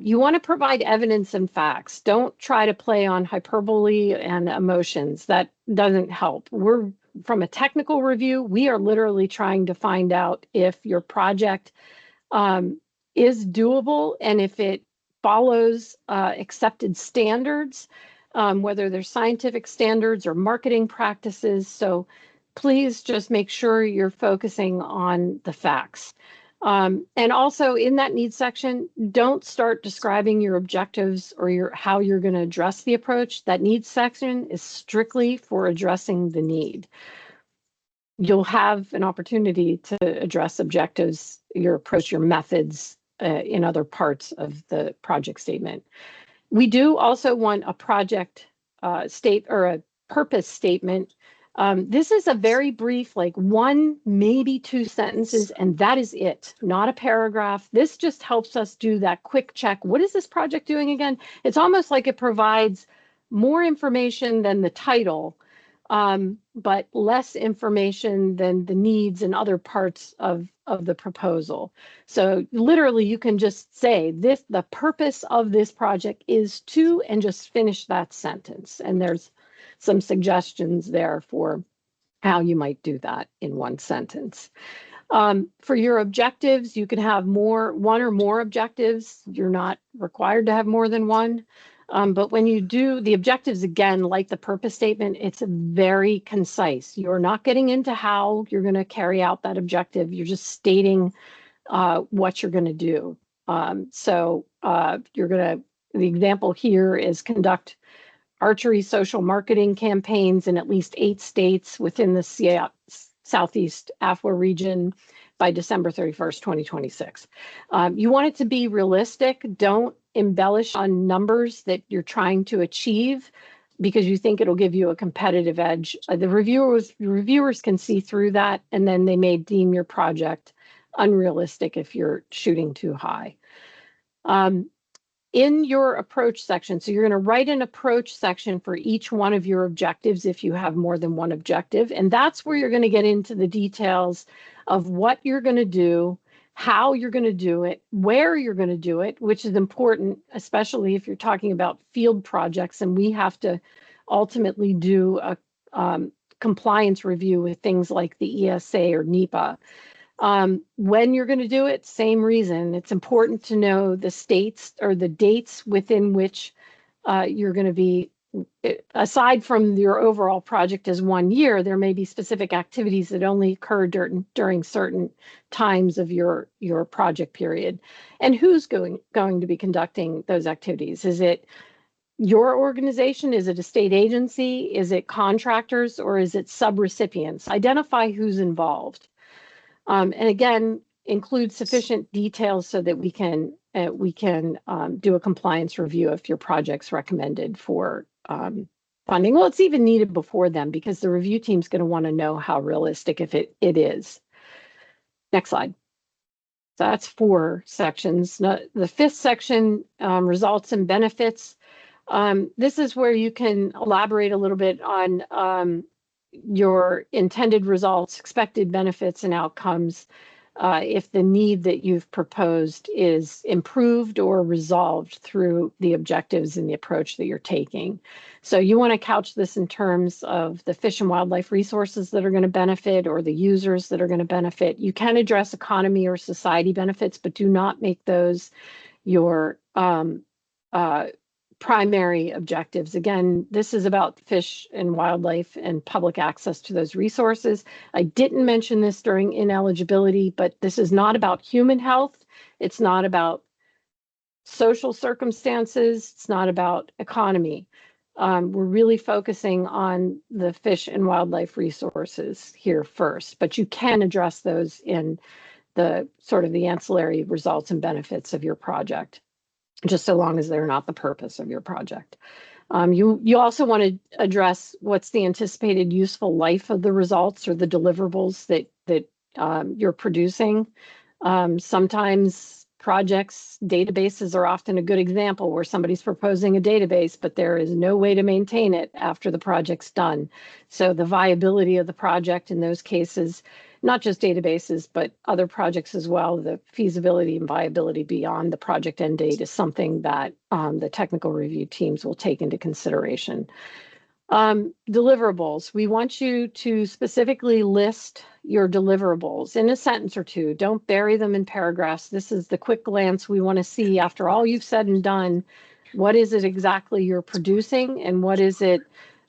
You want to provide evidence and facts. Don't try to play on hyperbole and emotions. That doesn't help. From a technical review, we are literally trying to find out if your project is doable and if it follows accepted standards, whether they're scientific standards or marketing practices. So please just make sure you're focusing on the facts. And also in that needs section, don't start describing your objectives or how you're going to address the approach. That needs section is strictly for addressing the need. You'll have an opportunity to address objectives, your approach, your methods in other parts of the project statement. We do also want a project state or a purpose statement. This is a very brief, like 1, maybe 2 sentences, and that is it, not a paragraph. This just helps us do that quick check. What is this project doing again? It's almost like it provides more information than the title, but less information than the needs and other parts of the proposal. So literally you can just say this, the purpose of this project is to, and just finish that sentence. And there's some suggestions there for how you might do that in one sentence. For your objectives, you can have one or more objectives. You're not required to have more than one. But when you do the objectives, again, like the purpose statement, it's very concise. You're not getting into how you're going to carry out that objective. You're just stating what you're going to do. The example here is conduct archery social marketing campaigns in at least 8 states within the Southeast AFWA region by December 31st, 2026. You want it to be realistic. Don't embellish on numbers that you're trying to achieve because you think it'll give you a competitive edge. The reviewers can see through that, and then they may deem your project unrealistic if you're shooting too high. In your approach section, so you're going to write an approach section for each one of your objectives if you have more than one objective. And that's where you're going to get into the details of what you're going to do, how you're going to do it, where you're going to do it, which is important, especially if you're talking about field projects. And we have to ultimately do a compliance review with things like the ESA or NEPA. When you're going to do it, same reason. It's important to know the states or the dates within which you're going to be, aside from your overall project as 1 year, there may be specific activities that only occur during certain times of your project period. And who's going to be conducting those activities? Is it your organization? Is it a state agency? Is it contractors, or is it subrecipients? Identify who's involved. And again, include sufficient details so that we can do a compliance review if your project's recommended for funding. Well, it's even needed before then because the review team's going to want to know how realistic if it is. Next slide. So that's 4 sections. Now, the 5th section, results and benefits. This is where you can elaborate a little bit on your intended results, expected benefits and outcomes, if the need that you've proposed is improved or resolved through the objectives and the approach that you're taking. So you want to couch this in terms of the fish and wildlife resources that are going to benefit or the users that are going to benefit. You can address economy or society benefits, but do not make those your primary objectives. Again, this is about fish and wildlife and public access to those resources. I didn't mention this during ineligibility, but this is not about human health. It's not about social circumstances. It's not about economy. We're really focusing on the fish and wildlife resources here first, but you can address those in the sort of the ancillary results and benefits of your project, just so long as they're not the purpose of your project. You also want to address what's the anticipated useful life of the results or the deliverables that you're producing. Sometimes projects, databases are often a good example where somebody's proposing a database, but there is no way to maintain it after the project's done. So the viability of the project in those cases, not just databases, but other projects as well, the feasibility and viability beyond the project end date is something that the technical review teams will take into consideration. Deliverables. We want you to specifically list your deliverables in a sentence or two. Don't bury them in paragraphs. This is the quick glance we want to see after all you've said and done. What is it exactly you're producing and what is it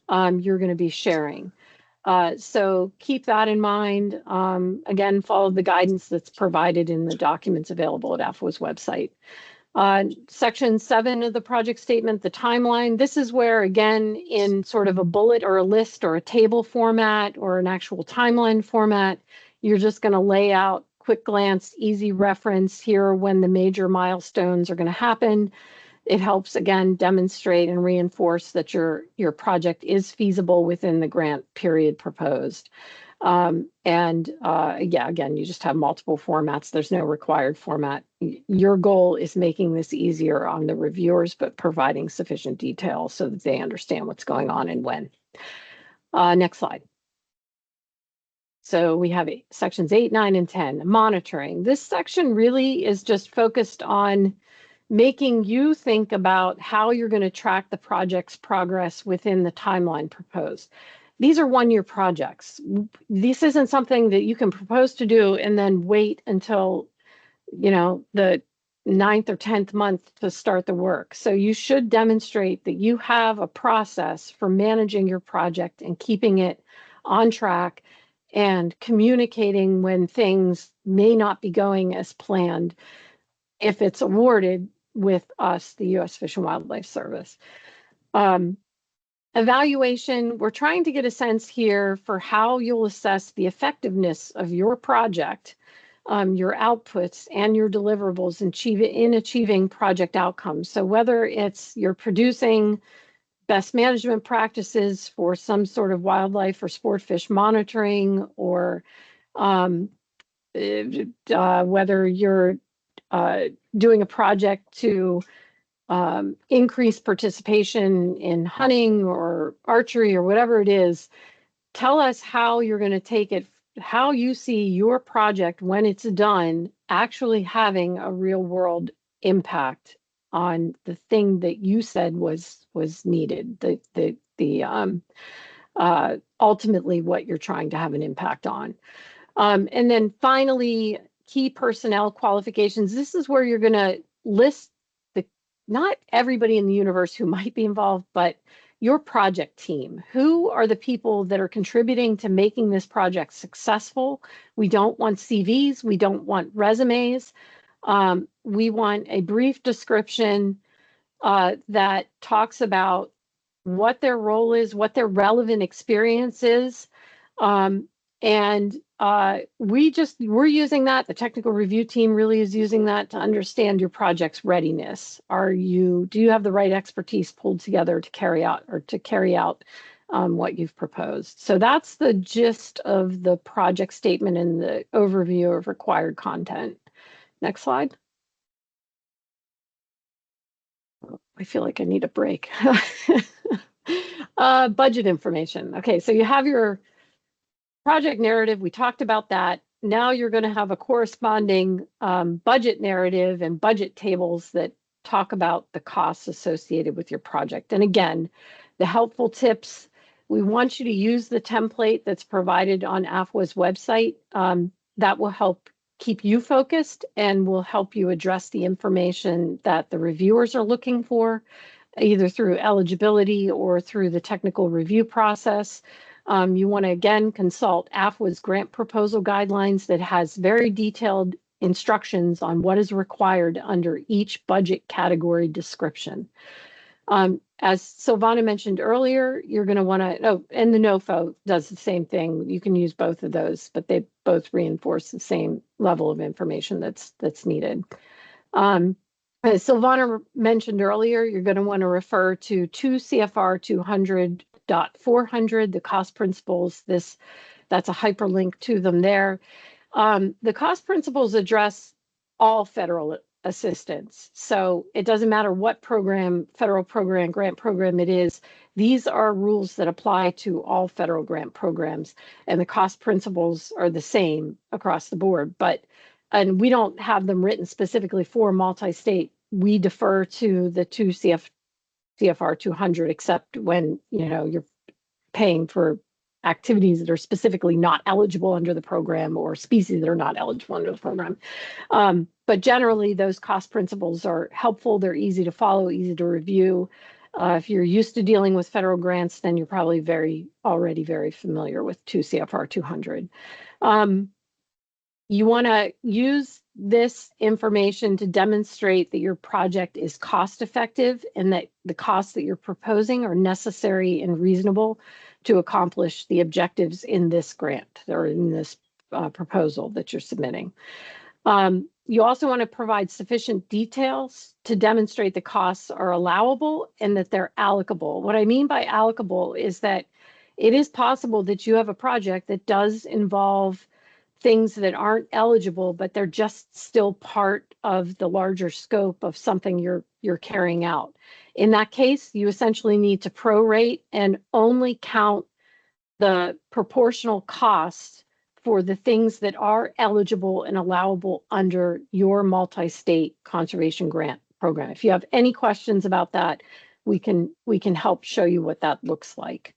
you're going to be sharing? So keep that in mind. Again, follow the guidance that's provided in the documents available at AFWA's website. Section 7 of the project statement, the timeline. This is where, again, in sort of a bullet or a list or a table format or an actual timeline format, you're just going to lay out quick glance, easy reference here when the major milestones are going to happen. It helps, again, demonstrate and reinforce that your project is feasible within the grant period proposed. Yeah, again, you just have multiple formats. There's no required format. Your goal is making this easier on the reviewers, but providing sufficient detail so that they understand what's going on and when. Next slide. So we have sections 8, 9, and 10, monitoring. This section really is just focused on making you think about how you're going to track the project's progress within the timeline proposed. These are one-year projects. This isn't something that you can propose to do and then wait until, the 9th or 10th month to start the work. So you should demonstrate that you have a process for managing your project and keeping it on track and communicating when things may not be going as planned if it's awarded with us, the U.S. Fish and Wildlife Service. Evaluation, we're trying to get a sense here for how you'll assess the effectiveness of your project, your outputs and your deliverables in achieving project outcomes. So whether it's you're producing best management practices for some sort of wildlife or sport fish monitoring, or whether you're doing a project to increase participation in hunting or archery or whatever it is, tell us how you're going to take it, how you see your project when it's done actually having a real world impact on the thing that you said was needed, ultimately what you're trying to have an impact on. And then finally, key personnel qualifications. This is where you're going to list not everybody in the universe who might be involved, but your project team. Who are the people that are contributing to making this project successful? We don't want CVs. We don't want resumes. We want a brief description that talks about what their role is, what their relevant experience is. And we're using that. The technical review team really is using that to understand your project's readiness. Do you have the right expertise pulled together to carry out what you've proposed? So that's the gist of the project statement and the overview of required content. Next slide. I feel like I need a break. Budget information. Okay, so you have your project narrative. We talked about that. Now you're going to have a corresponding budget narrative and budget tables that talk about the costs associated with your project. And again, the helpful tips, we want you to use the template that's provided on AFWA's website. That will help keep you focused and will help you address the information that the reviewers are looking for, either through eligibility or through the technical review process. You want to, again, consult AFWA's grant proposal guidelines that has very detailed instructions on what is required under each budget category description. As Silvana mentioned earlier, you're going to want to, and the NOFO does the same thing. You can use both of those, but they both reinforce the same level of information that's needed. As Silvana mentioned earlier, you're going to want to refer to 2 CFR 200.400, the cost principles. That's a hyperlink to them there. The cost principles address all federal assistance. So it doesn't matter what program, federal program, grant program it is. These are rules that apply to all federal grant programs, and the cost principles are the same across the board. And we don't have them written specifically for multi-state. We defer to the 2 CFR 200, except when you're paying for activities that are specifically not eligible under the program or species that are not eligible under the program. But generally, those cost principles are helpful. They're easy to follow, easy to review. If you're used to dealing with federal grants, then you're probably already very familiar with 2 CFR 200. You want to use this information to demonstrate that your project is cost effective and that the costs that you're proposing are necessary and reasonable to accomplish the objectives in this grant or in this proposal that you're submitting. You also want to provide sufficient details to demonstrate the costs are allowable and that they're allocable. What I mean by allocable is that it is possible that you have a project that does involve things that aren't eligible, but they're just still part of the larger scope of something you're carrying out. In that case, you essentially need to prorate and only count the proportional costs for the things that are eligible and allowable under your multi-state conservation grant program. If you have any questions about that, we can help show you what that looks like.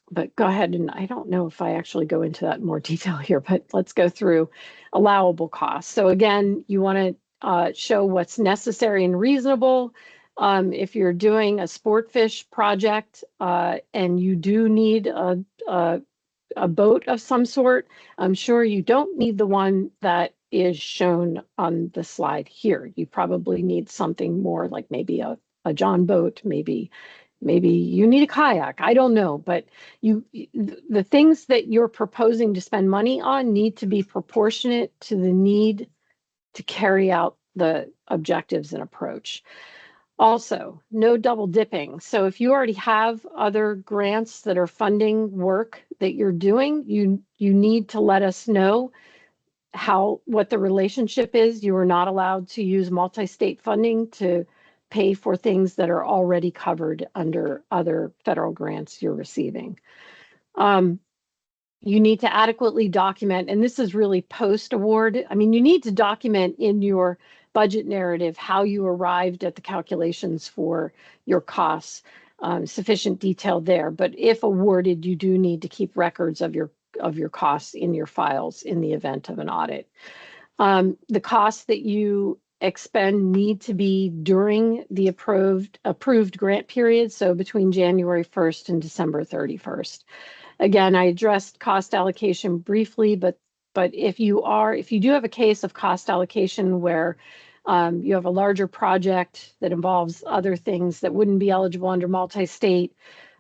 But go ahead, and I don't know if I actually go into that in more detail here, but let's go through allowable costs. So again, you want to show what's necessary and reasonable. If you're doing a sport fish project and you do need a boat of some sort, I'm sure you don't need the one that is shown on the slide here. You probably need something more like maybe a John boat, maybe you need a kayak. I don't know, but the things that you're proposing to spend money on need to be proportionate to the need to carry out the objectives and approach. Also, no double dipping. So if you already have other grants that are funding work that you're doing, you need to let us know what the relationship is. You are not allowed to use multi-state funding to pay for things that are already covered under other federal grants you're receiving. You need to adequately document, and this is really post-award. I mean, you need to document in your budget narrative how you arrived at the calculations for your costs, sufficient detail there. But if awarded, you do need to keep records of your costs in your files in the event of an audit. The costs that you expend need to be during the approved grant period, so between January 1st and December 31st. Again, I addressed cost allocation briefly, but if you do have a case of cost allocation where you have a larger project that involves other things that wouldn't be eligible under multi-state,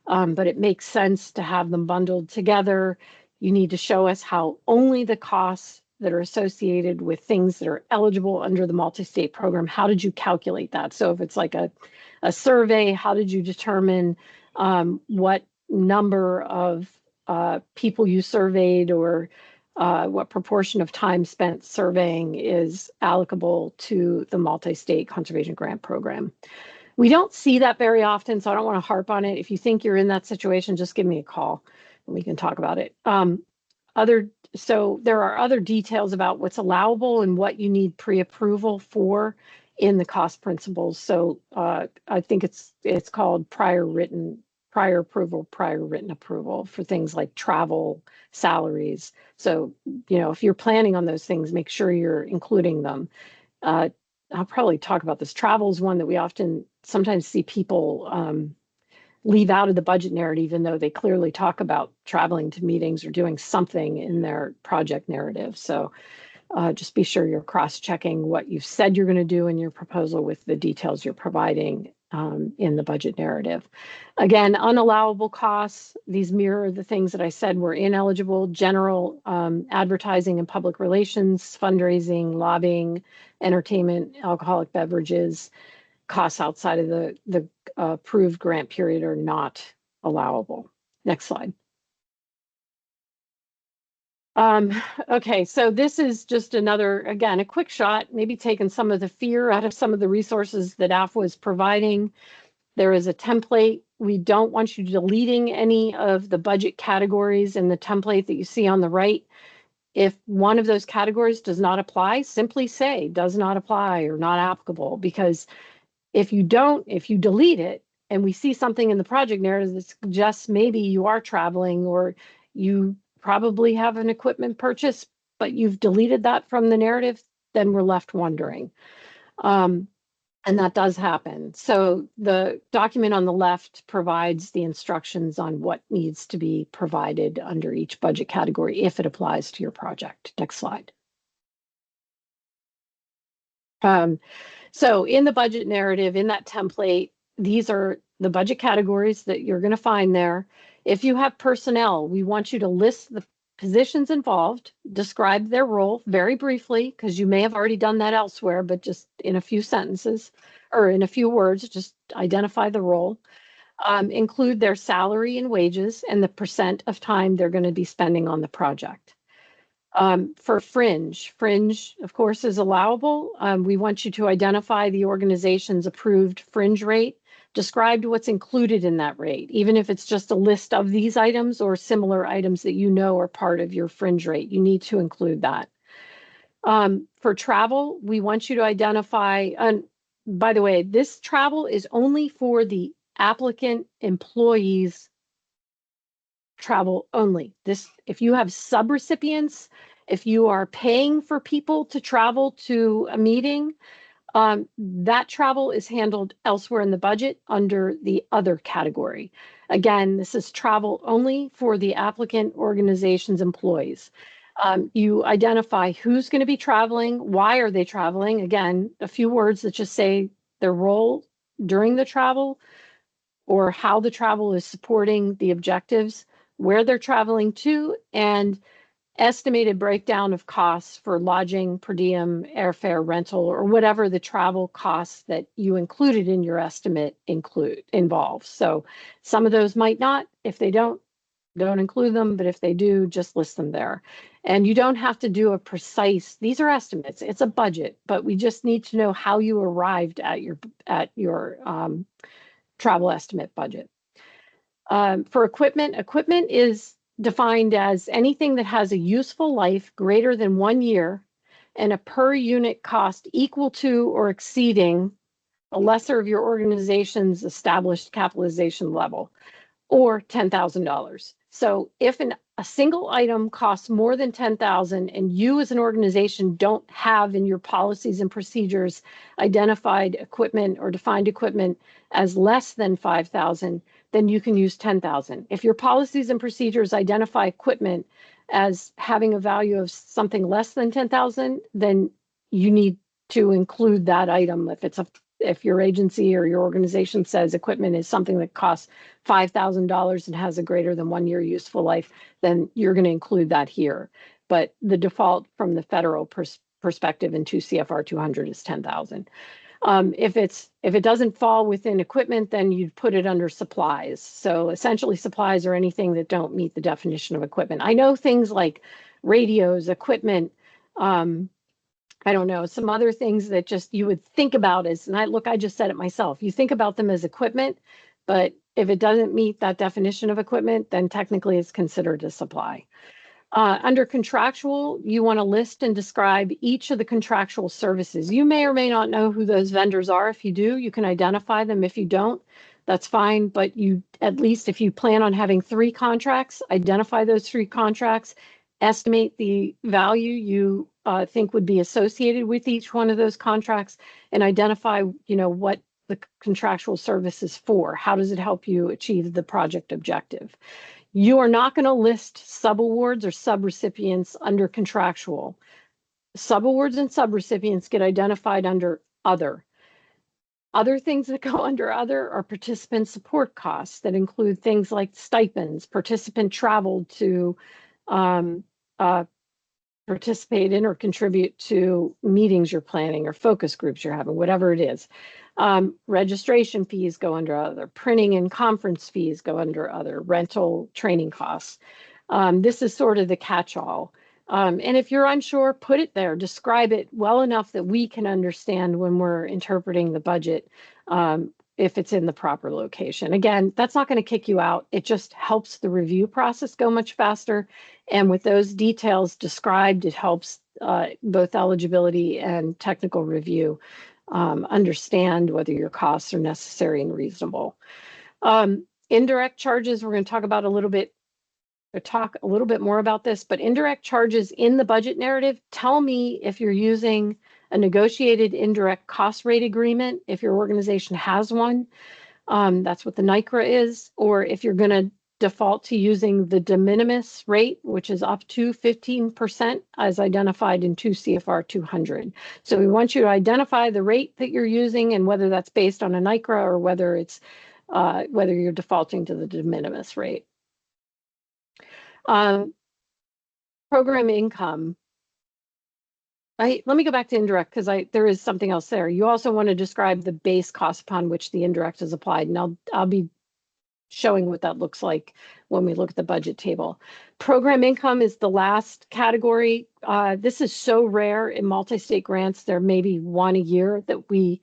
but it makes sense to have them bundled together, you need to show us how only the costs that are associated with things that are eligible under the multi-state program, how did you calculate that? So if it's like a survey, how did you determine what number of people you surveyed, or what proportion of time spent surveying is allocable to the multi-state conservation grant program? We don't see that very often, so I don't want to harp on it. If you think you're in that situation, just give me a call and we can talk about it. So there are other details about what's allowable and what you need pre-approval for in the cost principles. So I think it's called prior written approval for things like travel, salaries. So, if you're planning on those things, make sure you're including them. I'll probably talk about this. Travel is one that we sometimes see people leave out of the budget narrative, even though they clearly talk about traveling to meetings or doing something in their project narrative. So just be sure you're cross-checking what you've said you're going to do in your proposal with the details you're providing in the budget narrative. Again, unallowable costs, these mirror the things that I said were ineligible: general advertising and public relations, fundraising, lobbying, entertainment, alcoholic beverages. Costs outside of the approved grant period are not allowable. Next slide. Okay, so this is just another, again, a quick shot, maybe taking some of the fear out of some of the resources that AFWA is providing. There is a template. We don't want you deleting any of the budget categories in the template that you see on the right. If one of those categories does not apply, simply say does not apply or not applicable, because if you delete it and we see something in the project narrative that suggests maybe you are traveling, or you probably have an equipment purchase, but you've deleted that from the narrative, then we're left wondering. And that does happen. So the document on the left provides the instructions on what needs to be provided under each budget category if it applies to your project. Next slide. So in the budget narrative, in that template, these are the budget categories that you're going to find there. If you have personnel, we want you to list the positions involved, describe their role very briefly, because you may have already done that elsewhere, but just in a few sentences or in a few words, just identify the role. Include their salary and wages and the percent of time they're going to be spending on the project. For fringe, of course, is allowable. We want you to identify the organization's approved fringe rate described what's included in that rate, even if it's just a list of these items or similar items that you know are part of your fringe rate. You need to include that. For travel, we want you to identify, and by the way, this travel is only for the applicant employees travel only. This, if you have subrecipients, if you are paying for people to travel to a meeting, that travel is handled elsewhere in the budget under the other category. Again, this is travel only for the applicant organization's employees. You identify who's going to be traveling, why are they traveling? Again, a few words that just say their role during the travel or how the travel is supporting the objectives, where they're traveling to, and estimated breakdown of costs for lodging, per diem, airfare, rental, or whatever the travel costs that you included in your estimate involve. So some of those might not. If they don't include them, but if they do, just list them there. And you don't have to do a precise, these are estimates, it's a budget, but we just need to know how you arrived at your travel estimate budget. For equipment is defined as anything that has a useful life greater than 1 year and a per unit cost equal to or exceeding a lesser of your organization's established capitalization level, or $10,000. So if a single item costs more than $10,000 and you as an organization don't have in your policies and procedures identified equipment or defined equipment as less than $5,000, then you can use $10,000. If your policies and procedures identify equipment as having a value of something less than $10,000, then you need to include that item. If your agency or your organization says equipment is something that costs $5,000 and has a greater than 1 year useful life, then you're going to include that here. But the default from the federal perspective in 2 CFR 200 is 10,000. If it doesn't fall within equipment, then you'd put it under supplies. So essentially supplies are anything that don't meet the definition of equipment. I know things like radios, equipment, I don't know, some other things that just you would think about as, and I just said it myself, you think about them as equipment, but if it doesn't meet that definition of equipment, then technically it's considered a supply. Under contractual, you want to list and describe each of the contractual services. You may or may not know who those vendors are. If you do, you can identify them. If you don't, that's fine. But you, at least if you plan on having 3 contracts, identify those 3 contracts, estimate the value you think would be associated with each one of those contracts, and identify, what the contractual service is for. How does it help you achieve the project objective? You are not going to list subawards or subrecipients under contractual. Subawards and subrecipients get identified under other. Other things that go under other are participant support costs that include things like stipends, participant travel to participate in or contribute to meetings you're planning or focus groups you're having, whatever it is. Registration fees go under other, printing and conference fees go under other, rental, training costs. This is sort of the catch-all. And if you're unsure, put it there, describe it well enough that we can understand when we're interpreting the budget, if it's in the proper location. Again, that's not going to kick you out. It just helps the review process go much faster. And with those details described, it helps both eligibility and technical review understand whether your costs are necessary and reasonable. Indirect charges, we're going to talk about a little bit more about this, but indirect charges in the budget narrative, tell me if you're using a negotiated indirect cost rate agreement, if your organization has one, that's what the NICRA is, or if you're going to default to using the de minimis rate, which is up to 15% as identified in 2 CFR 200. So we want you to identify the rate that you're using and whether that's based on a NICRA or whether it's whether you're defaulting to the de minimis rate. Program income. Let me go back to indirect because there is something else there. You also want to describe the base cost upon which the indirect is applied, and I'll be showing what that looks like when we look at the budget table. Program income is the last category. This is so rare in multi-state grants. There may be one a year that we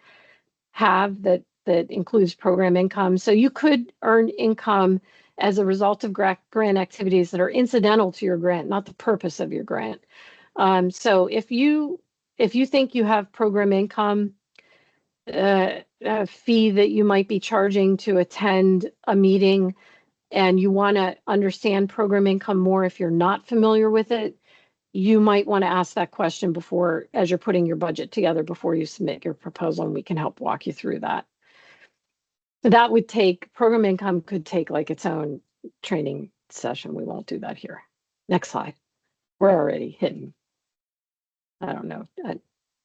have that that includes program income. So you could earn income as a result of grant activities that are incidental to your grant, not the purpose of your grant. So if you think you have program income, a fee that you might be charging to attend a meeting, and you want to understand program income more if you're not familiar with it, you might want to ask that question before, as you're putting your budget together, before you submit your proposal, and we can help walk you through that. So that would take, program income could take like its own training session. We won't do that here. Next slide. We're already hitting, I don't know,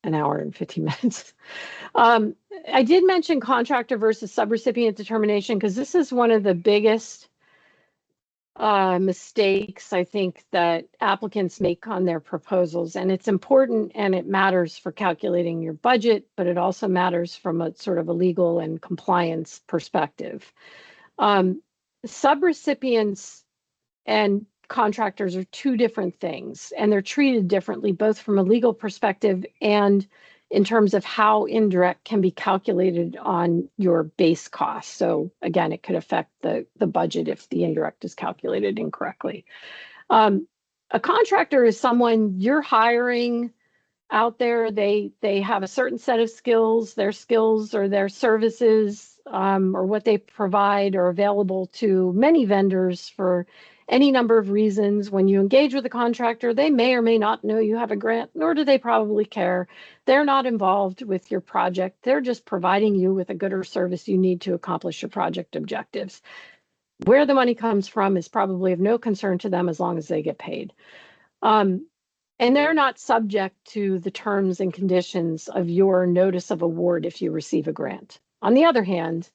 an hour and 15 minutes. I did mention contractor versus subrecipient determination because this is one of the biggest mistakes I think that applicants make on their proposals. And it's important and it matters for calculating your budget, but it also matters from a sort of a legal and compliance perspective. Subrecipients and contractors are two different things, and they're treated differently, both from a legal perspective and in terms of how indirect can be calculated on your base cost. So again, it could affect the budget if the indirect is calculated incorrectly. A contractor is someone you're hiring out there. They have a certain set of skills. Their skills or their services or what they provide are available to many vendors for any number of reasons. When you engage with a contractor, they may or may not know you have a grant, nor do they probably care. They're not involved with your project. They're just providing you with a good or service you need to accomplish your project objectives. Where the money comes from is probably of no concern to them as long as they get paid. And they're not subject to the terms and conditions of your notice of award if you receive a grant. On the other hand,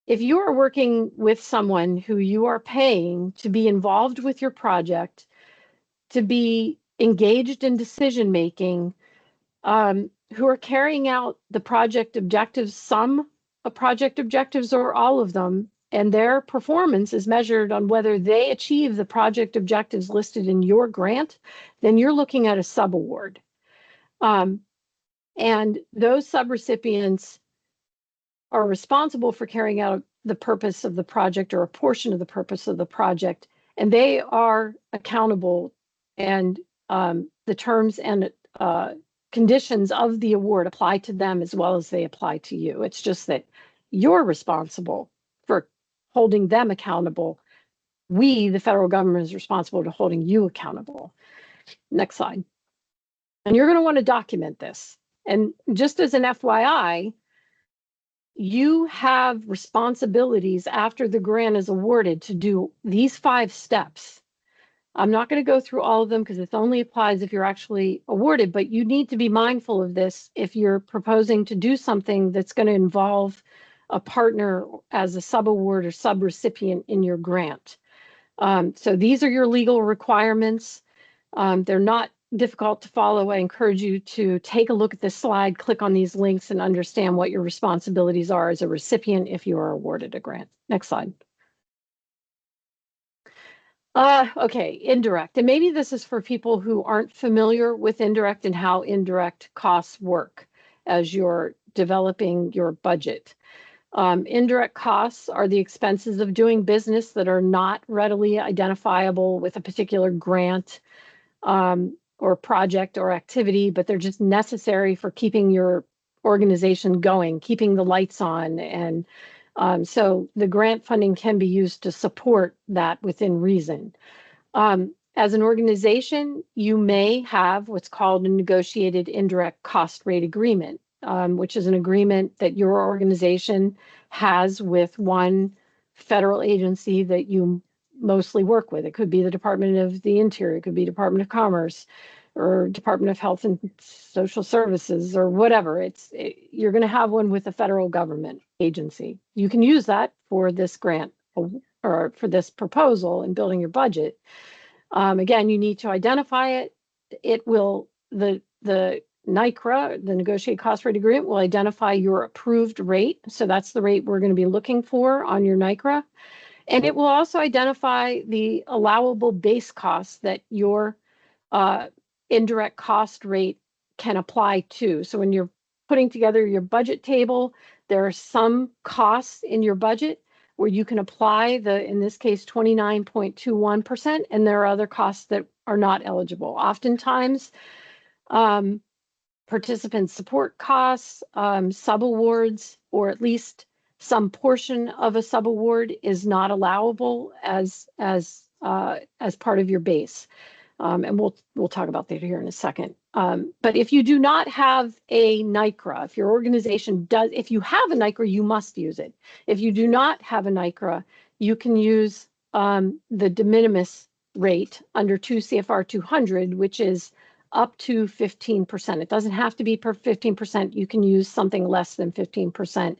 if you are working with someone who you are paying to be involved with your project, to be engaged in decision making, who are carrying out the project objectives, some project objectives or all of them, and their performance is measured on whether they achieve the project objectives listed in your grant, then you're looking at a subaward. And those subrecipients are responsible for carrying out the purpose of the project or a portion of the purpose of the project, and they are accountable, and the terms and conditions of the award apply to them as well as they apply to you. It's just that you're responsible for holding them accountable. We, the federal government, is responsible for holding you accountable. Next slide. And you're going to want to document this. And just as an FYI, you have responsibilities after the grant is awarded to do these 5 steps. I'm not going to go through all of them because it only applies if you're actually awarded, but you need to be mindful of this if you're proposing to do something that's going to involve a partner as a subaward or subrecipient in your grant. So these are your legal requirements. They're not difficult to follow. I encourage you to take a look at this slide, click on these links, and understand what your responsibilities are as a recipient if you are awarded a grant. Next slide. Okay, indirect. And maybe this is for people who aren't familiar with indirect and how indirect costs work as you're developing your budget. Indirect costs are the expenses of doing business that are not readily identifiable with a particular grant or project or activity, but they're just necessary for keeping your organization going, keeping the lights on. And so the grant funding can be used to support that within reason. As an organization, you may have what's called a negotiated indirect cost rate agreement, which is an agreement that your organization has with one federal agency that you mostly work with. It could be the Department of the Interior, it could be Department of Commerce, or Department of Health and Social Services, or whatever. You're going to have one with a federal government agency. You can use that for this grant or for this proposal in building your budget. Again, you need to identify it. It will, the NICRA, the Negotiated Cost Rate Agreement, will identify your approved rate. So that's the rate we're going to be looking for on your NICRA. And it will also identify the allowable base costs that your indirect cost rate can apply to. So when you're putting together your budget table, There are some costs in your budget where you can apply in this case, 29.21%, and there are other costs that are not eligible. Oftentimes, participant support costs, subawards, or at least some portion of a subaward is not allowable as part of your base. And we'll talk about that here in a second. But if you do not have a NICRA, if your organization does, if you have a NICRA, you must use it. If you do not have a NICRA, you can use the de minimis rate under 2 CFR 200, which is up to 15%. It doesn't have to be per 15%. You can use something less than 15%.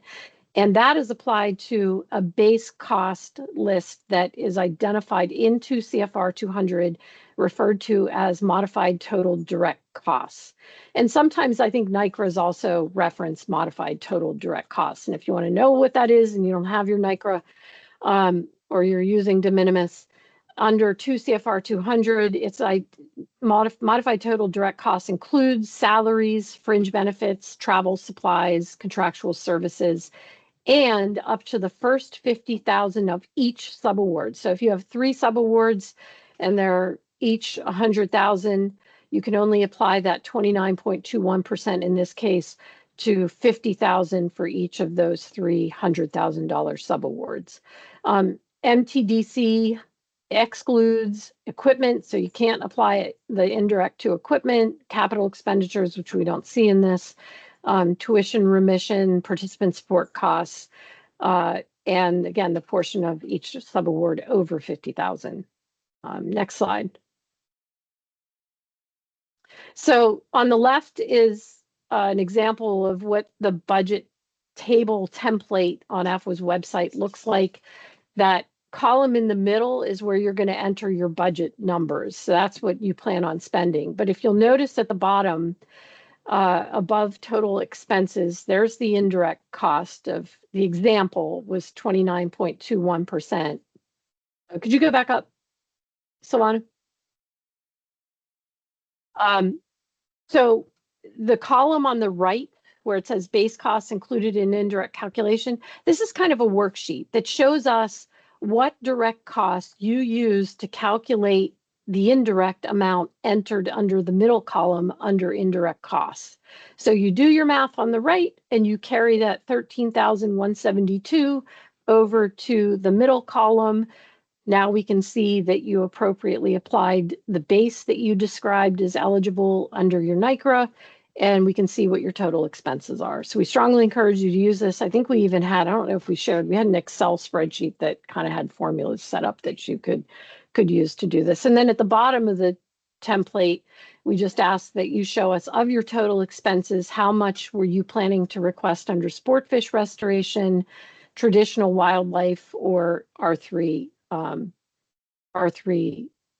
And that is applied to a base cost list that is identified in 2 CFR 200, referred to as modified total direct costs. And sometimes I think NICRAs also reference modified total direct costs. And if you want to know what that is and you don't have your NICRA or you're using de minimis, under 2 CFR 200, it's like modified total direct costs includes salaries, fringe benefits, travel supplies, contractual services, and up to the first 50,000 of each subaward. So if you have 3 subawards and they're each 100,000, you can only apply that 29.21% in this case to 50,000 for each of those $300,000 subawards. MTDC excludes equipment, so you can't apply the indirect to equipment, capital expenditures, which we don't see in this, tuition remission, participant support costs, and again, the portion of each subaward over 50,000. Next slide. So on the left is an example of what the budget table template on AFWA's website looks like. That column in the middle is where you're going to enter your budget numbers. So that's what you plan on spending. But if you'll notice at the bottom, above total expenses, there's the indirect cost of the example was 29.21%. Could you go back up, Solana? So the column on the right where it says base costs included in indirect calculation, this is kind of a worksheet that shows us what direct costs you use to calculate the indirect amount entered under the middle column under indirect costs. So you do your math on the right and you carry that 13,172 over to the middle column. Now we can see that you appropriately applied the base that you described as eligible under your NICRA, and we can see what your total expenses are. So we strongly encourage you to use this. I think we even had, I don't know if we showed, we had an Excel spreadsheet that kind of had formulas set up that you could use to do this. And then at the bottom of the template, we just ask that you show us of your total expenses, how much were you planning to request under sport fish restoration, traditional wildlife, or R3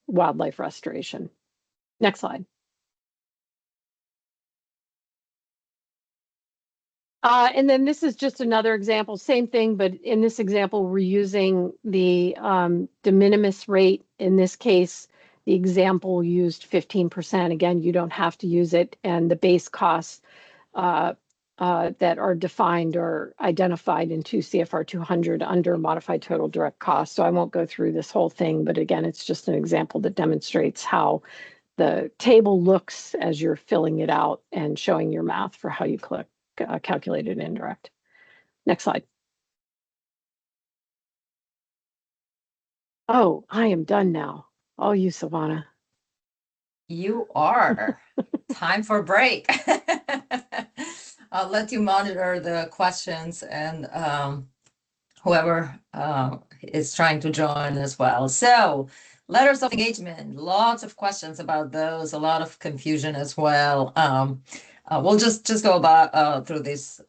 wildlife restoration. Next slide. And then this is just another example, same thing, but in this example, we're using the de minimis rate. In this case, the example used 15%. Again, you don't have to use it. And the base costs that are defined or identified in 2 CFR 200 under modified total direct costs. So I won't go through this whole thing, but again, it's just an example that demonstrates how the table looks as you're filling it out and showing your math for how you calculated indirect. Next slide. Oh, I am done now. All you, Savannah. You are. Time for a break. I'll let you monitor the questions and whoever is trying to join as well. So letters of engagement, lots of questions about those, a lot of confusion as well. We'll just go about through this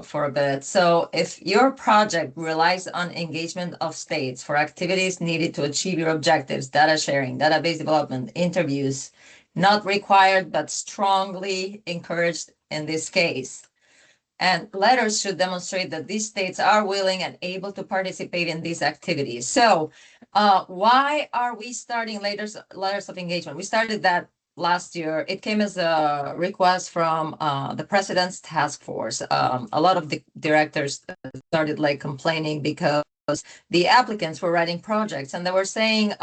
for a bit. So if your project relies on engagement of states for activities needed to achieve your objectives, data sharing, database development, interviews, not required, but strongly encouraged in this case. And letters should demonstrate that these states are willing and able to participate in these activities. So why are we starting letters of engagement? We started that last year, it came as a request from the president's task force. A lot of the directors started like complaining because the applicants were writing projects and they were saying,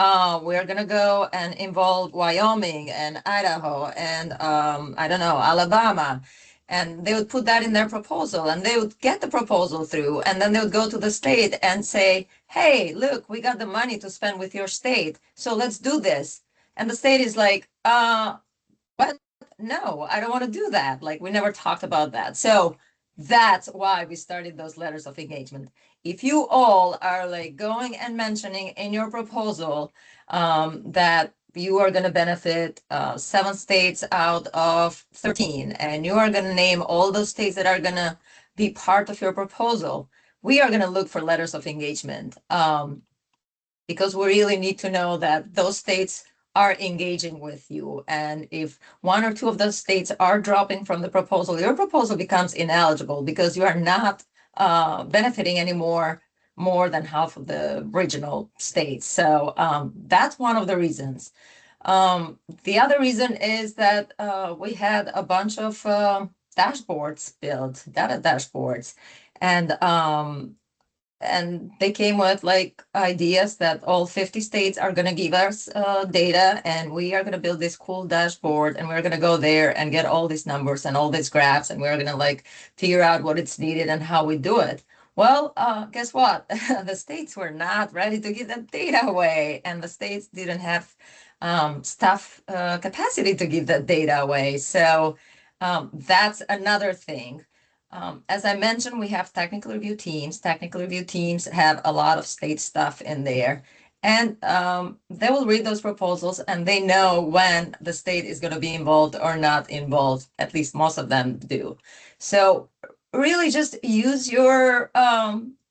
we're going to go and involve Wyoming and Idaho and I don't know, Alabama. And they would put that in their proposal and they would get the proposal through. And then they would go to the state and say, hey, look, we got the money to spend with your state. So let's do this. And the state is like, but no, I don't want to do that. Like, we never talked about that. So that's why we started those letters of engagement. If you all are like going and mentioning in your proposal that you are going to benefit 7 states out of 13, and you are going to name all those states that are going to be part of your proposal, we are going to look for letters of engagement because we really need to know that those states are engaging with you. And if 1 or 2 of those states are dropping from the proposal, your proposal becomes ineligible because you are not benefiting anymore more than half of the regional states. So that's one of the reasons. The other reason is that we had a bunch of dashboards built, data dashboards, and they came with like ideas that all 50 states are going to give us data, and we are going to build this cool dashboard, and we're going to go there and get all these numbers and all these graphs, and we're going to like figure out what it's needed and how we do it. Well, guess what? The states were not ready to give that data away, and the states didn't have staff capacity to give that data away. So that's another thing. As I mentioned, we have technical review teams. Technical review teams have a lot of state stuff in there. And they will read those proposals and they know when the state is going to be involved or not involved. At least most of them do. So really just use your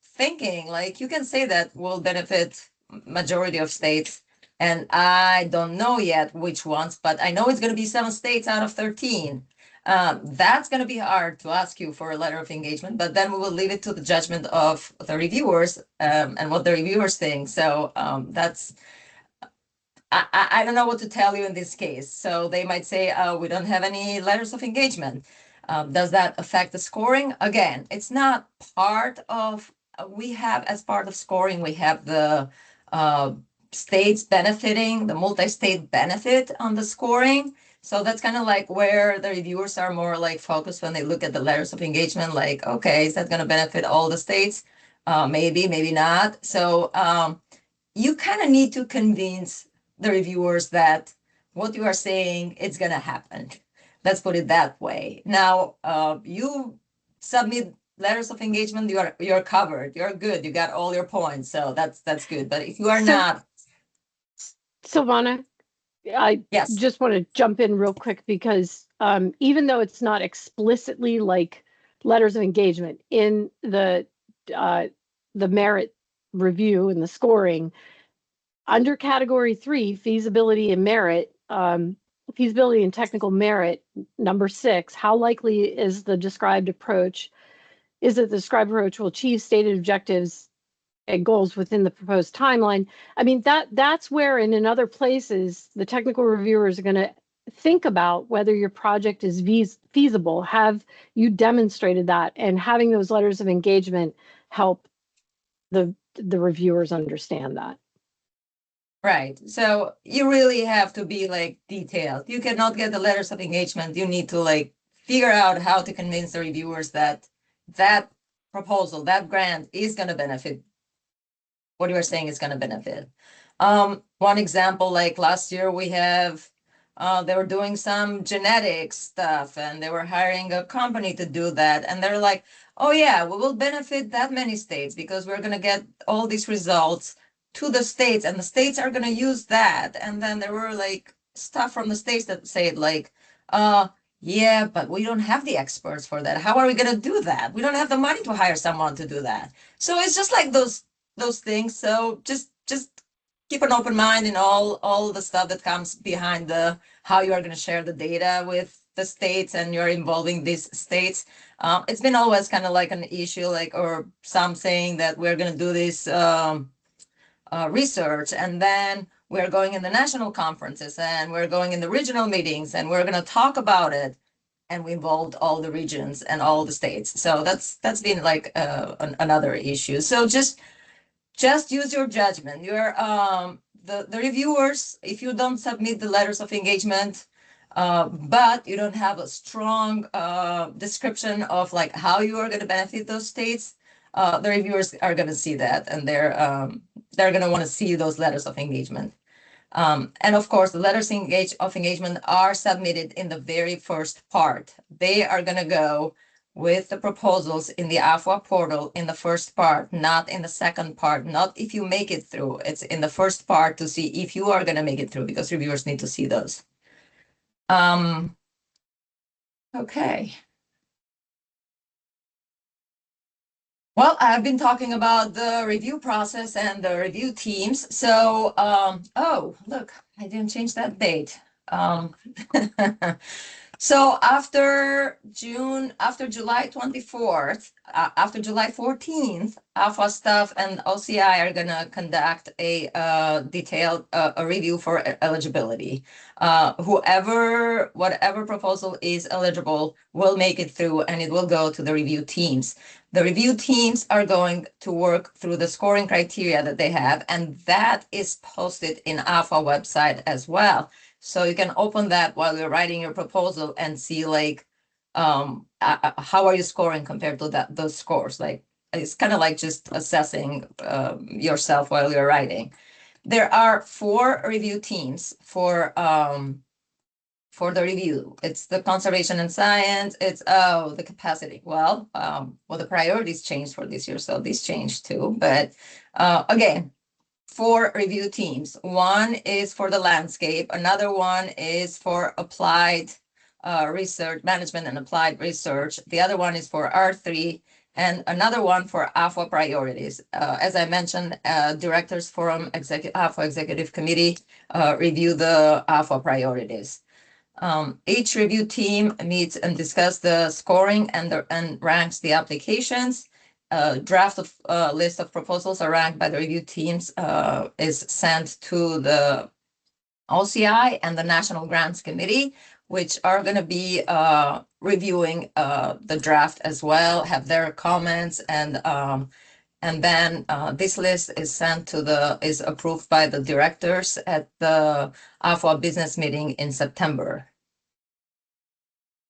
thinking. Like, you can say that will benefit majority of states. And I don't know yet which ones, but I know it's going to be 7 states out of 13. That's going to be hard to ask you for a letter of engagement, but then we will leave it to the judgment of the reviewers and what the reviewers think. So that's, I don't know what to tell you in this case. So they might say, we don't have any letters of engagement. Does that affect the scoring? Again, it's not part of, we have as part of scoring, we have the states benefiting, the multi-state benefit on the scoring. So that's kind of like where the reviewers are more like focused when they look at the letters of engagement, like, okay, is that going to benefit all the states? Maybe, maybe not. So you kind of need to convince the reviewers that what you are saying is going to happen. Let's put it that way. Now, you submit letters of engagement, you're covered, you're good, you got all your points. So that's good. But if you are not. Silvana, I Yes. just want to jump in real quick because even though it's not explicitly like letters of engagement in the merit review and the scoring, under category 3, feasibility and merit, feasibility and technical merit, number 6, how likely is the described approach will achieve stated objectives and goals within the proposed timeline? I mean, that's where, and in other places, the technical reviewers are going to think about whether your project is feasible. Have you demonstrated that? And having those letters of engagement help the reviewers understand that. Right. So you really have to be like detailed. You cannot get the letters of engagement. You need to like figure out how to convince the reviewers that that proposal, that grant is going to benefit what you are saying is going to benefit. One example, like last year we have, they were doing some genetic stuff and they were hiring a company to do that. And they're like, oh yeah, we will benefit that many states because we're going to get all these results to the states and the states are going to use that. And then there were like stuff from the states that said like, yeah, but we don't have the experts for that. How are we going to do that? We don't have the money to hire someone to do that. So it's just like those things. So just keep an open mind in all the stuff that comes behind the how you are going to share the data with the states and you're involving these states. It's been always kind of like an issue, like, or some saying that we're going to do this research and then we're going in the national conferences, and we're going in the regional meetings, and we're going to talk about it. And we involved all the regions and all the states. So that's been like another issue. So just use your judgment. The reviewers, if you don't submit the letters of engagement, but you don't have a strong description of like how you are going to benefit those states, the reviewers are going to see that, and they're going to want to see those letters of engagement. And of course, the letters of engagement are submitted in the very first part. They are going to go with the proposals in the AFWA portal in the first part, not in the second part, not if you make it through. It's in the first part to see if you are going to make it through, because reviewers need to see those. Okay. Well, I've been talking about the review process and the review teams. So, oh, look, I didn't change that date. So after July 24th, after July 14th, AFWA staff and OCI are gonna conduct a detailed review for eligibility. Whatever proposal is eligible will make it through, and it will go to the review teams. The review teams are going to work through the scoring criteria that they have, and that is posted in AFWA website as well. So you can open that while you're writing your proposal and see like, how are you scoring compared to those scores? Like, it's kind of like just assessing yourself while you're writing. There are 4 review teams for the review. It's the conservation and science. It's the capacity. Well, the priorities changed for this year, so this changed too. But again, 4 review teams. One is for the landscape. Another one is for applied research, management and applied research. The other one is for R3, and another one for AFWA priorities. As I mentioned, Directors Forum, AFWA Executive Committee review the AFWA priorities. Each review team meets and discuss the scoring and ranks the applications. Draft of list of proposals are ranked by the review teams is sent to the OCI and the National Grants Committee, which are going to be reviewing the draft as well, have their comments, and then this list is is approved by the directors at the AFWA business meeting in September.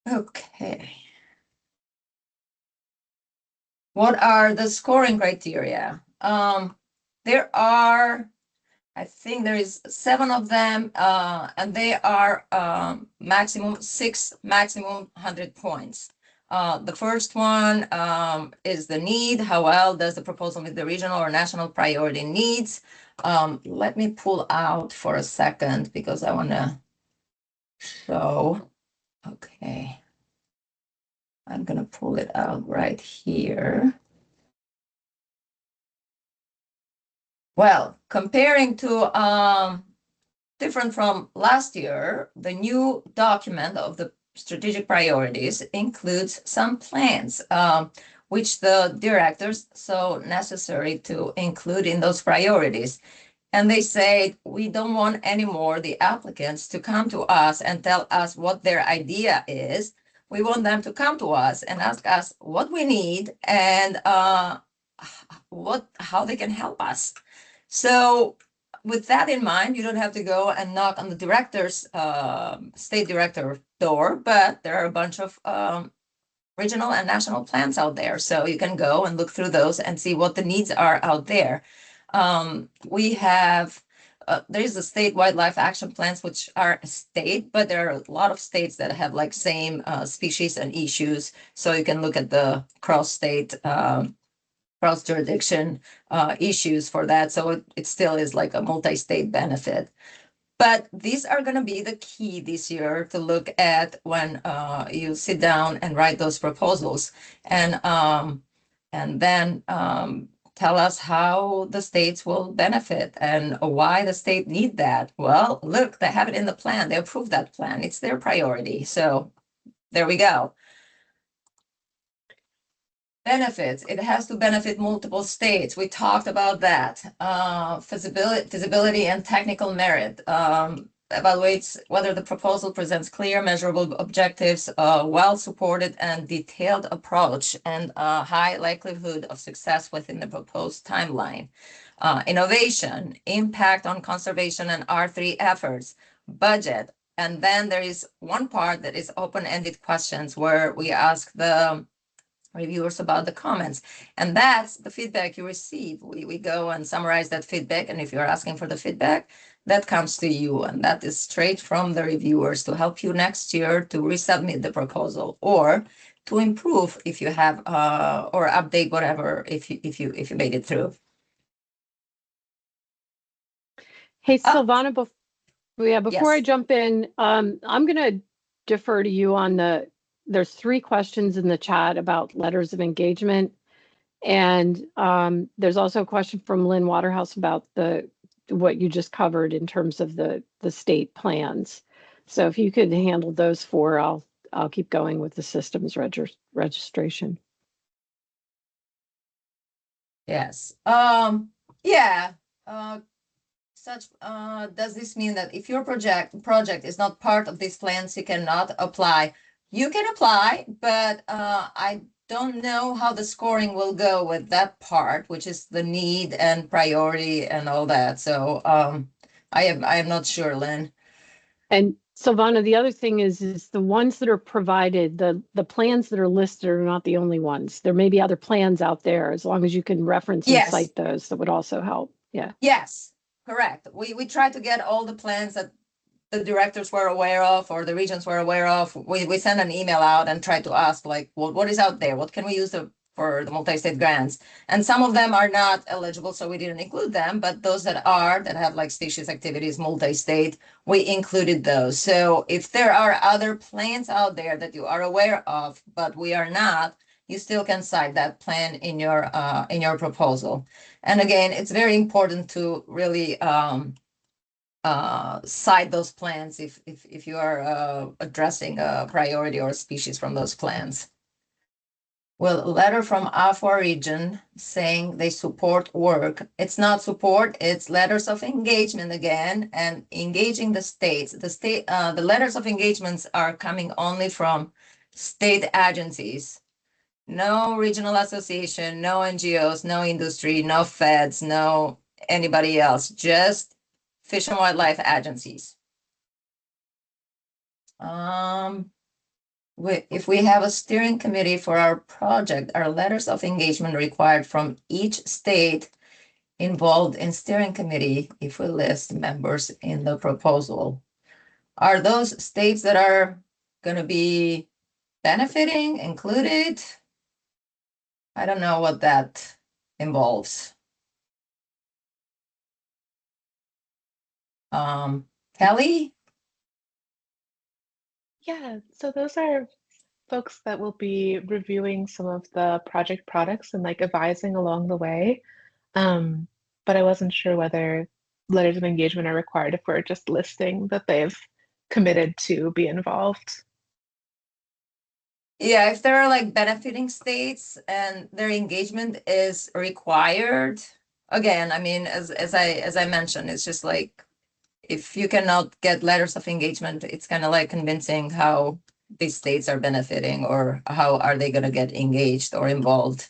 Okay. What are the scoring criteria? There are, I think there is 7 of them, and they are maximum 100 points. The first one is the need. How well does the proposal meet the regional or national priority needs? Let me pull out for a second because I want to show. Okay. I'm going to pull it out right here. Well, comparing to different from last year, the new document of the strategic priorities includes some plans, which the directors saw necessary to include in those priorities. And they say, we don't want anymore the applicants to come to us and tell us what their idea is. We want them to come to us and ask us what we need and how they can help us. So with that in mind, you don't have to go and knock on the director's, state director door, but there are a bunch of regional and national plans out there. So you can go and look through those and see what the needs are out there. We have, there is the state wildlife action plans, which are state, but there are a lot of states that have like same species and issues. So you can look at the cross-state, cross-jurisdiction issues for that. So it still is like a multi-state benefit. But these are going to be the key this year to look at when you sit down and write those proposals, and then tell us how the states will benefit and why the state need that. Well, look, they have it in the plan. They approved that plan. It's their priority. So there we go. Benefits. It has to benefit multiple states. We talked about that. Feasibility and technical merit. Evaluates whether the proposal presents clear, measurable objectives, well-supported and detailed approach, and a high likelihood of success within the proposed timeline. Innovation, impact on conservation and R3 efforts, budget. And then there is one part that is open-ended questions where we ask the reviewers about the comments. And that's the feedback you receive. We go and summarize that feedback. And if you're asking for the feedback, that comes to you. And that is straight from the reviewers to help you next year to resubmit the proposal or to improve if you have or update whatever if you made it through. Hey, Silvana, before I Yes. jump in, I'm going to defer to you on there's 3 questions in the chat about letters of engagement. And there's also a question from Lynn Waterhouse about what you just covered in terms of the state plans. So if you could handle those 4, I'll keep going with the systems registration. Yes. Yeah. Does this mean that if your project is not part of these plans, you cannot apply? You can apply, but I don't know how the scoring will go with that part, which is the need and priority and all that. So I am not sure, Lynn. And Silvana, the other thing is the ones that are provided, the plans that are listed are not the only ones. There may be other plans out there. As long as you can reference and cite those, that would also help. Yeah. Yes, correct. We try to get all the plans that the directors were aware of or the regions were aware of. We send an email out and try to ask, like, well, what is out there? What can we use for the multi-state grants? And some of them are not eligible, so we didn't include them. But those that have like species activities, multi-state, we included those. So if there are other plans out there that you are aware of, but we are not, you still can cite that plan in your proposal. And again, it's very important to really cite those plans if you are addressing a priority or a species from those plans. Well, a letter from AFOA region saying they support work. It's not support, it's letters of engagement again, and engaging the states. The letters of engagements are coming only from state agencies. No regional association, no NGOs, no industry, no feds, no anybody else, just Fish and Wildlife agencies. If we have a steering committee for our project, are letters of engagement required from each state involved in steering committee if we list members in the proposal? Are those states that are going to be benefiting included? I don't know what that involves. Kelly? Yeah, so those are folks that will be reviewing some of the project products and like advising along the way. But I wasn't sure whether letters of engagement are required if we're just listing that they've committed to be involved. Yeah, if there are like benefiting states and their engagement is required, again, I mean, as I mentioned, it's just like if you cannot get letters of engagement, it's kind of like convincing how these states are benefiting or how are they going to get engaged or involved.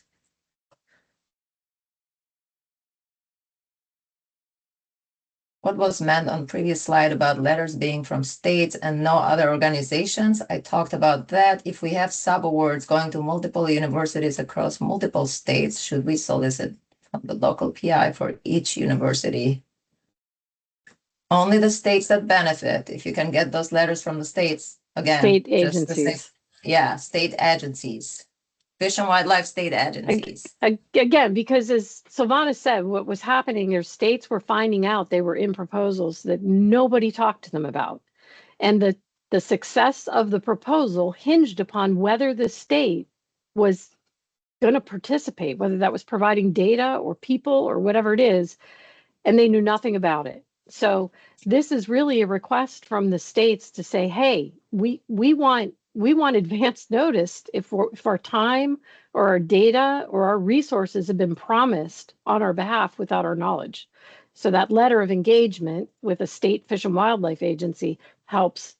What was meant on previous slide about letters being from states and no other organizations? I talked about that. If we have subawards going to multiple universities across multiple states, should we solicit from the local PI for each university? Only the states that benefit. If you can get those letters from the states, again, State agencies. State agencies. Fish and Wildlife state agencies. Again, because as Silvana said, what was happening is states were finding out they were in proposals that nobody talked to them about. And the success of the proposal hinged upon whether the state was going to participate, whether that was providing data or people or whatever it is, and they knew nothing about it. So this is really a request from the states to say, hey, we want we want advance notice if our time or our data or our resources have been promised on our behalf without our knowledge. So that letter of engagement with a state fish and wildlife agency helps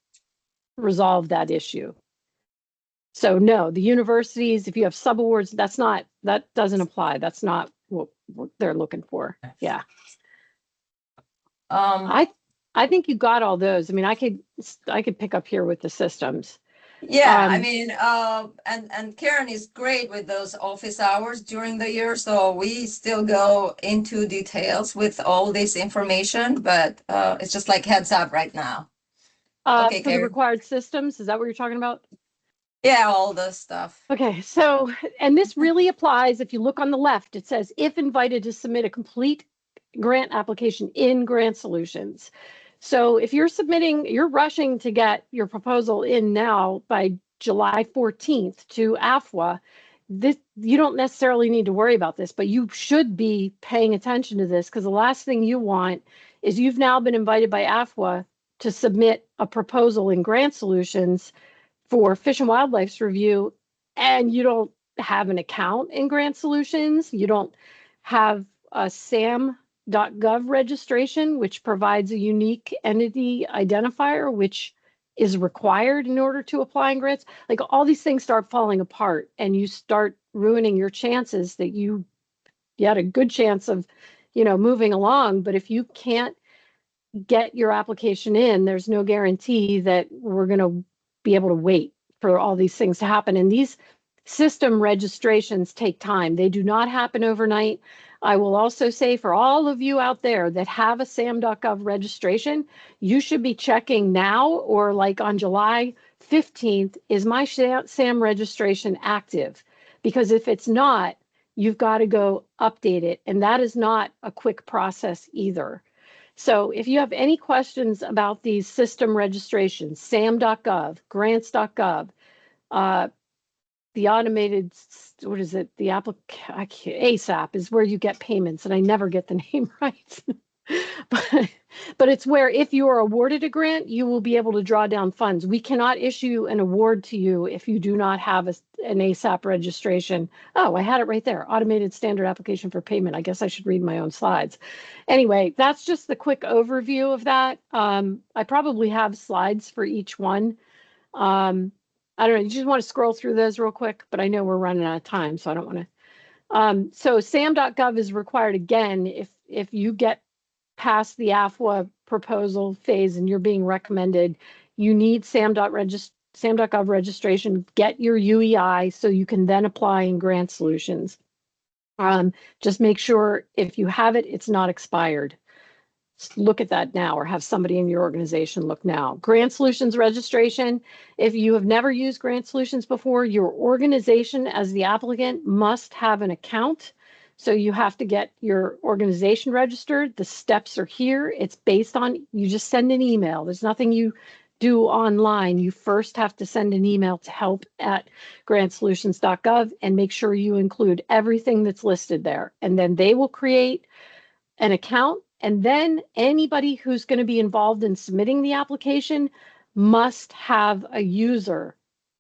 resolve that issue. So no, the universities, if you have subawards, that doesn't apply. That's not what they're looking for. Yeah. I think you got all those. I mean, I could pick up here with the systems. Yeah, I mean, and Karen is great with those office hours during the year, so we still go into details with all this information, but it's just like heads up right now. Okay, For the Karen. required systems, is that what you're talking about? Yeah, all the stuff. Okay, so, and this really applies, if you look on the left, it says, if invited to submit a complete grant application in Grant Solutions. So if you're rushing to get your proposal in now by July 14th to AFWA, you don't necessarily need to worry about this, but you should be paying attention to this, because the last thing you want is you've now been invited by AFWA to submit a proposal in Grant Solutions for Fish and Wildlife's review, and you don't have an account in Grant Solutions. You don't have a SAM.gov registration, which provides a unique entity identifier, which is required in order to apply in grants. Like, all these things start falling apart, and you start ruining your chances that you had a good chance of, moving along. But if you can't get your application in, there's no guarantee that we're going to be able to wait for all these things to happen. And these system registrations take time. They do not happen overnight. I will also say, for all of you out there that have a SAM.gov registration, you should be checking now, or like on July 15th, is my SAM registration active? Because if it's not, you've got to go update it. And that is not a quick process either. So if you have any questions about these system registrations, SAM.gov, grants.gov, the automated, what is it? The ASAP is where you get payments, and I never get the name right. but it's where, if you are awarded a grant, you will be able to draw down funds. We cannot issue an award to you if you do not have an ASAP registration. Oh, I had it right there. Automated standard application for payment. I guess I should read my own slides. Anyway, that's just the quick overview of that. I probably have slides for each one. I don't know, you just want to scroll through those real quick, but I know we're running out of time, so I don't want to. So SAM.gov is required again if you get past the AFWA proposal phase and you're being recommended, you need SAM.gov registration, get your UEI so you can then apply in Grant Solutions. Just make sure if you have it, it's not expired. Look at that now, or have somebody in your organization look now. Grant Solutions registration. If you have never used Grant Solutions before, your organization as the applicant must have an account. So you have to get your organization registered. The steps are here. It's based on, you just send an email. There's nothing you do online. You first have to send an email to help@grantsolutions.gov and make sure you include everything that's listed there. And then they will create an account. And then anybody who's going to be involved in submitting the application must have a user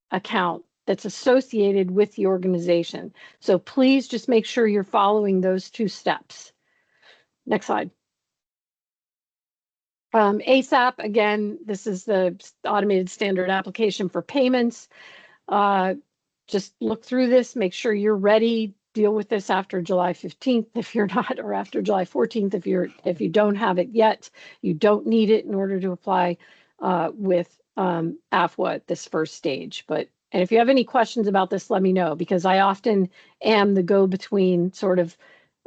account that's associated with the organization. So please just make sure you're following those two steps. Next slide. ASAP, again, this is the automated standard application for payments. Just look through this, make sure you're ready. Deal with this after July 15th if you're not, or after July 14th if you don't have it yet. You don't need it in order to apply with AFWA at this first stage. And if you have any questions about this, let me know, because I often am the go-between sort of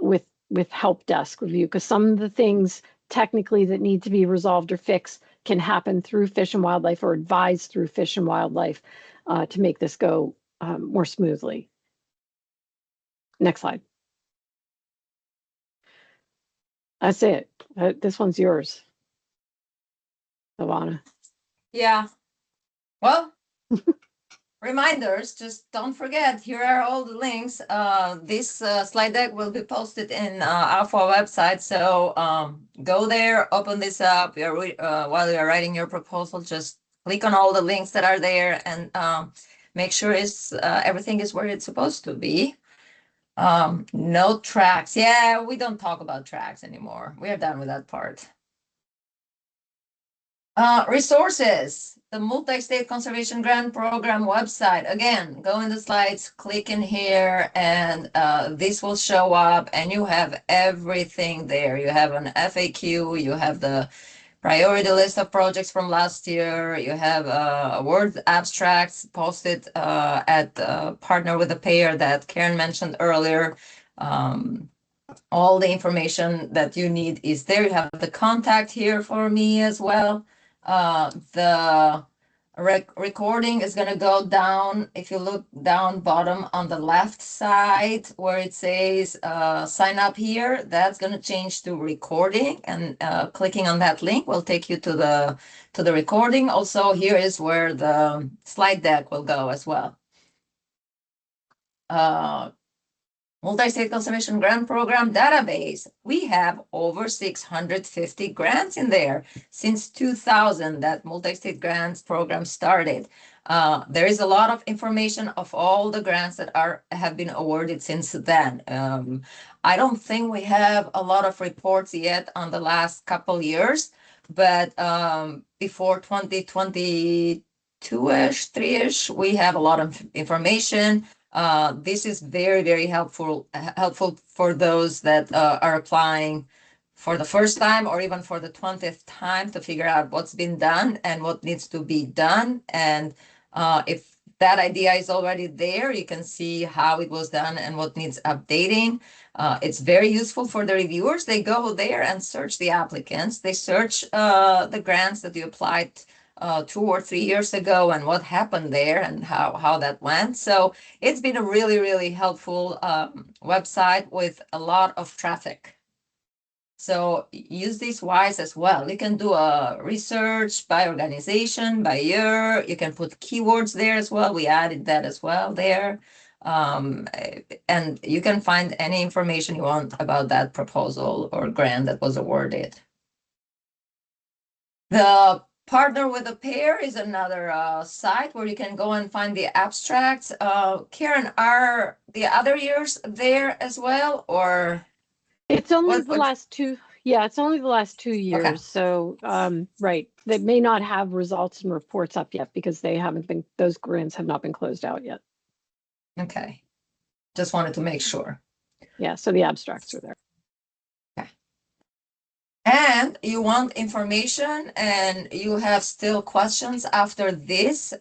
with help desk review, because some of the things technically that need to be resolved or fixed can happen through Fish and Wildlife, or advised through Fish and Wildlife to make this go more smoothly. Next slide. That's it. This one's yours, Ivana. Yeah. Well, reminders, just don't forget, here are all the links. This slide deck will be posted in AFWA website. So go there, open this up. While you're writing your proposal, just click on all the links that are there and make sure everything is where it's supposed to be. No tracks. Yeah, we don't talk about tracks anymore. We are done with that part. Resources, the Multi-State Conservation Grant Program website. Again, go in the slides, click in here, and this will show up, and you have everything there. You have an FAQ, you have the priority list of projects from last year, you have award abstracts posted at Partner with a Payer that Karen mentioned earlier. All the information that you need is there. You have the contact here for me as well. The recording is going to go down. If you look down bottom on the left side where it says sign up here, that's going to change to recording, and clicking on that link will take you to the recording. Also, here is where the slide deck will go as well. Multi-State Conservation Grant Program database. We have over 650 grants in there since 2000 that Multi-State Grants Program started. There is a lot of information of all the grants that have been awarded since then. I don't think we have a lot of reports yet on the last couple years, but before 2022-ish, 3-ish, we have a lot of information. This is very, very helpful for those that are applying for the first time or even for the 20th time to figure out what's been done and what needs to be done. And if that idea is already there, you can see how it was done and what needs updating. It's very useful for the reviewers. They go there and search the applicants. They search the grants that you applied 2 or 3 years ago and what happened there and how that went. So it's been a really, really helpful website with a lot of traffic. So use this wise as well. You can do a research by organization, by year. You can put keywords there as well. We added that as well there. And you can find any information you want about that proposal or grant that was awarded. The Partner with a Payer is another site where you can go and find the abstracts. Karen, are the other years there as well, or? It's only the last two. Yeah, it's only the last 2 years. Okay. So, right, they may not have results and reports up yet because they haven't been. Those grants have not been closed out yet. Okay, just wanted to make sure. Yeah, so the abstracts are there. And you want information and you have still questions after this,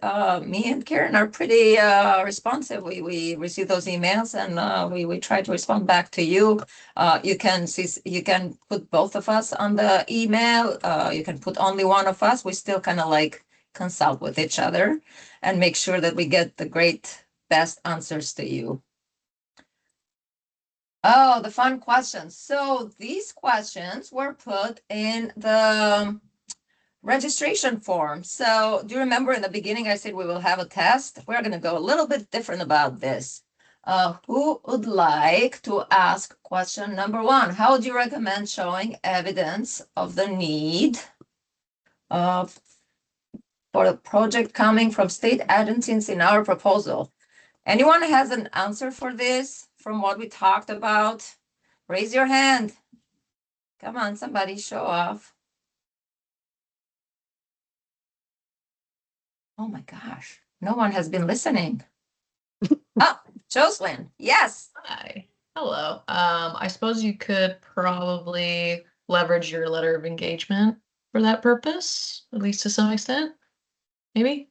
me and Karen are pretty responsive. We receive those emails and we try to respond back to you. You can put both of us on the email. You can put only one of us. We still kind of like consult with each other and make sure that we get the best answers to you. Oh, the fun questions. So these questions were put in the registration form. So do you remember in the beginning I said we will have a test? We're going to go a little bit different about this. Who would like to ask question number 1? How would you recommend showing evidence of the need for the project coming from state agencies in our proposal? Anyone has an answer for this from what we talked about? Raise your hand. Come on, somebody show off. Oh my gosh, no one has been listening. Oh, Jocelyn, yes. Hi. Hello. I suppose you could probably leverage your letter of engagement for that purpose, at least to some extent, maybe.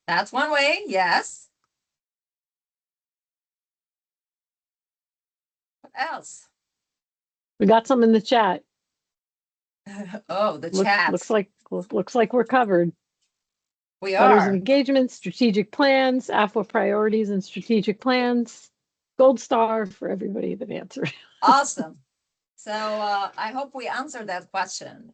That's one way, yes. What else? We got some in the chat. Oh, the chat. Looks like we're covered. We Letters of are. engagement, strategic plans, AFWA priorities and strategic plans. Gold star for everybody that answered. Awesome. So I hope we answered that question.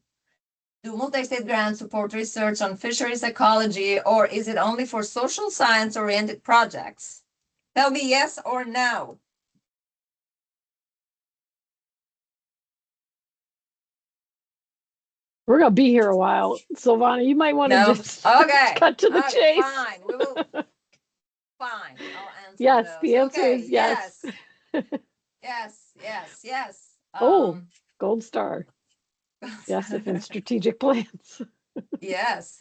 Do multi-state grants support research on fisheries ecology, or is it only for social science-oriented projects? Tell me yes or no. We're gonna be here a while. Silvana, you might want to No? just Okay. cut to the Okay, chase. fine. We will. Fine. I'll answer Yes, those. the answer Okay, is yes. Yes. Oh, gold star. Yes, if in strategic plans. Yes.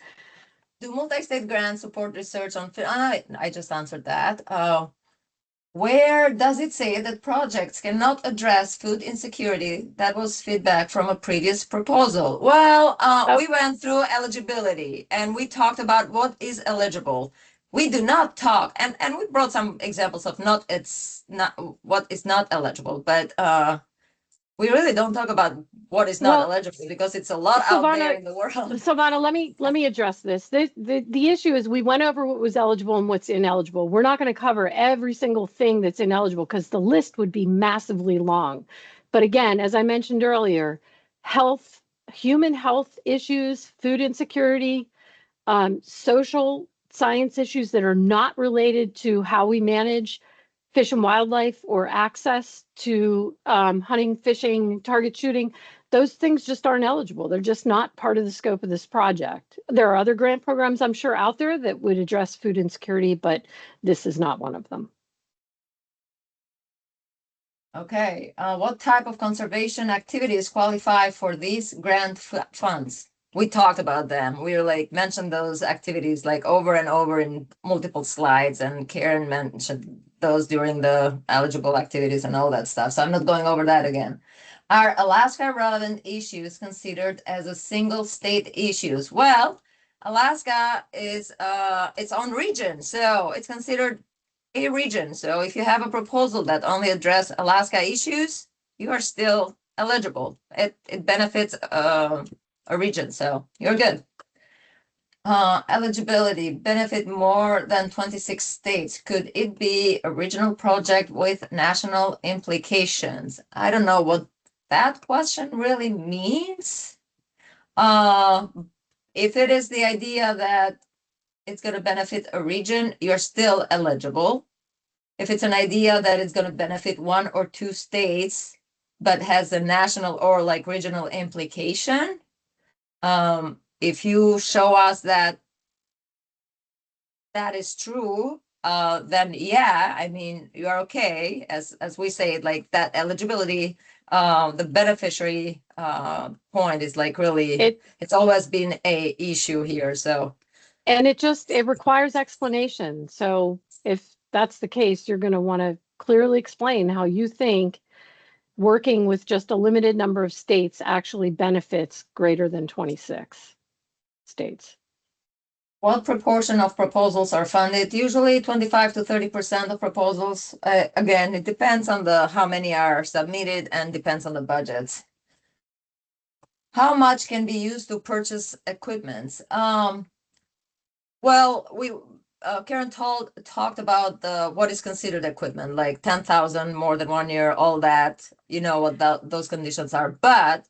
Do multi-state grants support research on I just answered that. Where does it say that projects cannot address food insecurity? That was feedback from a previous proposal. Well, we went through eligibility and we talked about what is eligible. We do not talk, and we brought some examples of what is not eligible, but we really don't talk about what is not eligible because it's a lot out there in the world. Silvana, let me address this. The issue is we went over what was eligible and what's ineligible. We're not going to cover every single thing that's ineligible because the list would be massively long. But again, as I mentioned earlier, health, human health issues, food insecurity, social science issues that are not related to how we manage fish and wildlife or access to hunting, fishing, target shooting, those things just aren't eligible. They're just not part of the scope of this project. There are other grant programs, I'm sure, out there that would address food insecurity, but this is not one of them. Okay, what type of conservation activities qualify for these grant funds? We talked about them. We mentioned those activities over and over in multiple slides, and Karen mentioned those during the eligible activities and all that stuff. So I'm not going over that again. Are Alaska relevant issues considered as a single state issues? Well, Alaska is its own region, so it's considered a region. So if you have a proposal that only address Alaska issues, you are still eligible. It benefits a region, so you're good. Eligibility, benefit more than 26 states. Could it be a regional project with national implications? I don't know what that question really means. If it is the idea that it's going to benefit a region, you're still eligible. If it's an idea that it's going to benefit one or two states, but has a national or regional implication, if you show us that that is true, then yeah, I mean, you're okay. As we say, that eligibility, the beneficiary point is really, it's always been a issue here. So, and it requires explanation. So if that's the case, you're going to want to clearly explain how you think working with just a limited number of states actually benefits greater than 26 states. What proportion of proposals are funded? Usually 25 to 30% of proposals. Again, it depends on how many are submitted and depends on the budgets. How much can be used to purchase equipment? Well, Karen talked about what is considered equipment, like 10,000, more than 1 year, all that, what those conditions are. But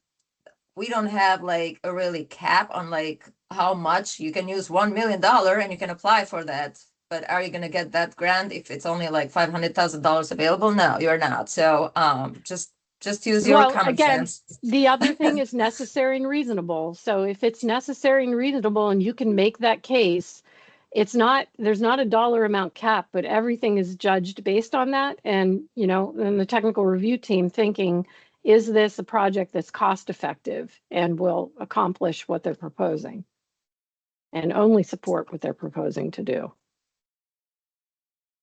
we don't have a really cap on how much you can use $1 million and you can apply for that. But are you going to get that grant if it's only $500,000 available? No, you're not. So just use your common sense. The other thing is necessary and reasonable. So if it's necessary and reasonable and you can make that case, there's not a dollar amount cap, but everything is judged based on that. And, and the technical review team thinking, is this a project that's cost effective and will accomplish what they're proposing and only support what they're proposing to do?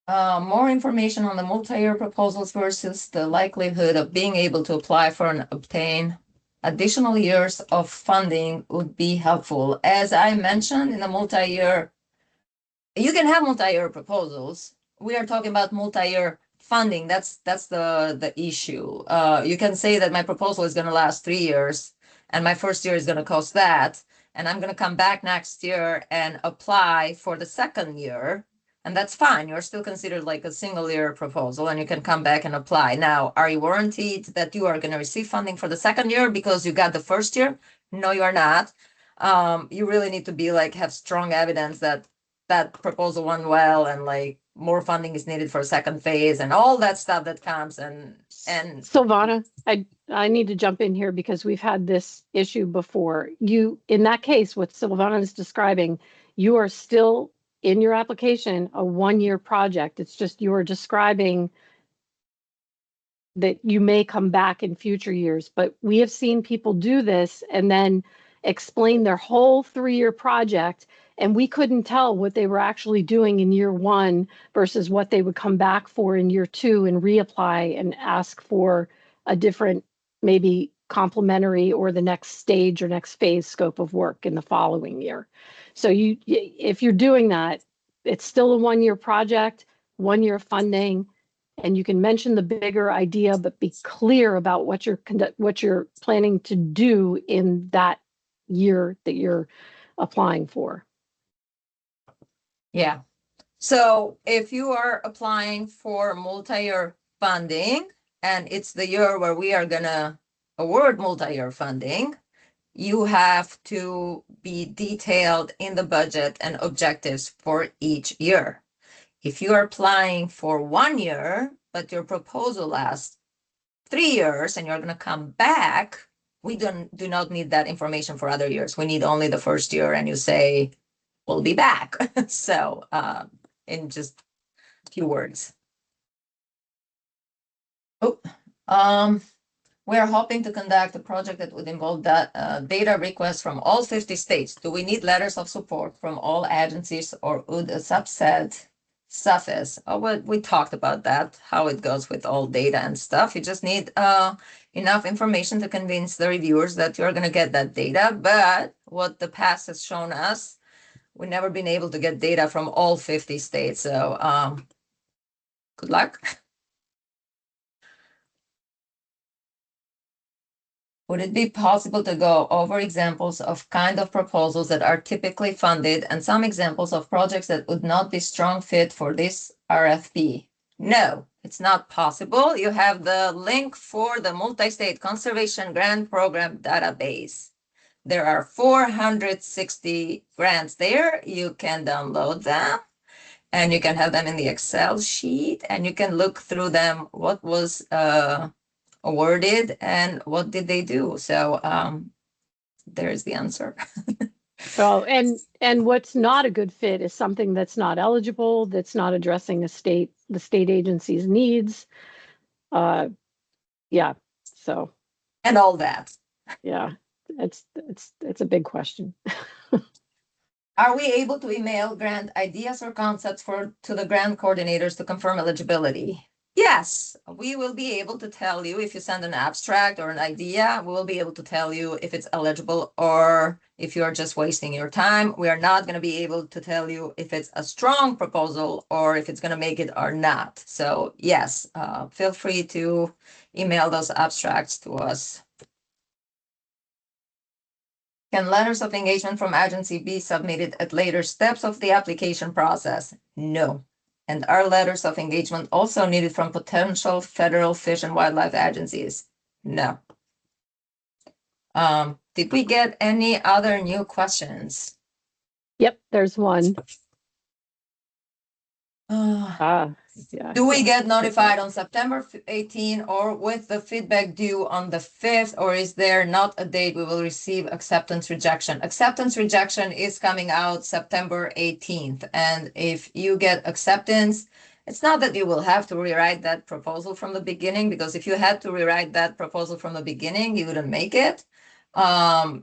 More information on the multi-year proposals versus the likelihood of being able to apply for and obtain additional years of funding would be helpful. As I mentioned, in the multi-year, you can have multi-year proposals. We are talking about multi-year funding. That's the issue. You can say that my proposal is going to last 3 years and my first year is going to cost that, and I'm going to come back next year and apply for the second year. And that's fine. You're still considered a single year proposal and you can come back and apply. Now, are you warranted that you are going to receive funding for the second year because you got the first year? No, you are not. You really need to have strong evidence that proposal went well and more funding is needed for a second phase and all that stuff that comes and Silvana, I I need to jump in here because we've had this issue before. You, in that case, what Silvana is describing, you are still in your application a 1-year project. It's just you are describing that you may come back in future years. But we have seen people do this and then explain their whole 3-year project, and we couldn't tell what they were actually doing in year 1 versus what they would come back for in year 2 and reapply and ask for a different, maybe complementary or the next stage or next phase scope of work in the following year. So you, if you're doing that, it's still a 1-year project, 1-year funding, and you can mention the bigger idea, but be clear about what you're planning to do in that year that you're applying for. Yeah. So if you are applying for multi-year funding and it's the year where we are gonna award multi-year funding, you have to be detailed in the budget and objectives for each year. If you are applying for 1 year, but your proposal lasts 3 years and you're going to come back, we do not need that information for other years. We need only the first year, and you say, we'll be back. So in just a few words. We are hoping to conduct a project that would involve that data requests from all 50 states. Do we need letters of support from all agencies, or would a subset suffice? Oh, well, we talked about that, how it goes with all data and stuff. You just need enough information to convince the reviewers that you're going to get that data. But what the past has shown us, we've never been able to get data from all 50 states. So good luck. Would it be possible to go over examples of kind of proposals that are typically funded and some examples of projects that would not be strong fit for this RFP? No, it's not possible. You have the link for the Multistate Conservation Grant Program database. There are 460 grants there. You can download them and you can have them in the Excel sheet and you can look through them. What was awarded and what did they do? So there's the answer. Well, and what's not a good fit is something that's not eligible, that's not addressing the state agency's needs. Yeah, so. And all that. Yeah, it's a big question. Are we able to email grant ideas or concepts to the grant coordinators to confirm eligibility? Yes, we will be able to tell you if you send an abstract or an idea, we will be able to tell you if it's eligible or if you're just wasting your time. We are not going to be able to tell you if it's a strong proposal or if it's going to make it or not. So yes, feel free to email those abstracts to us. Can letters of engagement from agency be submitted at later steps of the application process? No. And are letters of engagement also needed from potential federal fish and wildlife agencies? No. Did we get any other new questions? Yep, there's one. Yeah. Do we get notified on September 18 or with the feedback due on the 5th, or is there not a date we will receive acceptance rejection? Acceptance rejection is coming out September 18th. And if you get acceptance, it's not that you will have to rewrite that proposal from the beginning, because if you had to rewrite that proposal from the beginning, you wouldn't make it.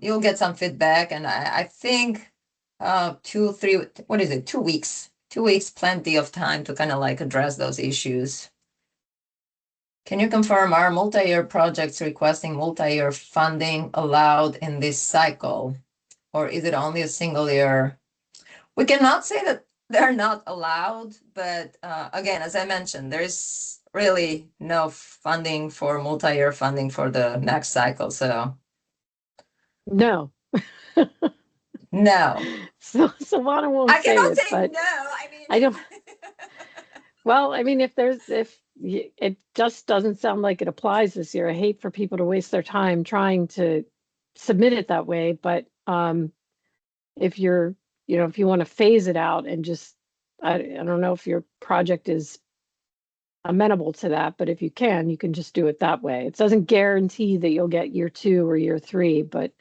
You'll get some feedback, and I think 2 weeks. 2 weeks, plenty of time to kind of like address those issues. Can you confirm, are multi-year projects requesting multi-year funding allowed in this cycle? Or is it only a single year? We cannot say that they're not allowed, but again, as I mentioned, there's really no funding for multi-year funding for the next cycle, so. No. No. So Silvana won't I cannot say say it, but no. I mean, I don't. Well, I mean, if it just doesn't sound like it applies this year. I hate for people to waste their time trying to submit it that way. But if you're, if you want to phase it out and just, I don't know if your project is amenable to that, but if you can just do it that way. It doesn't guarantee that you'll get year 2 or year 3, but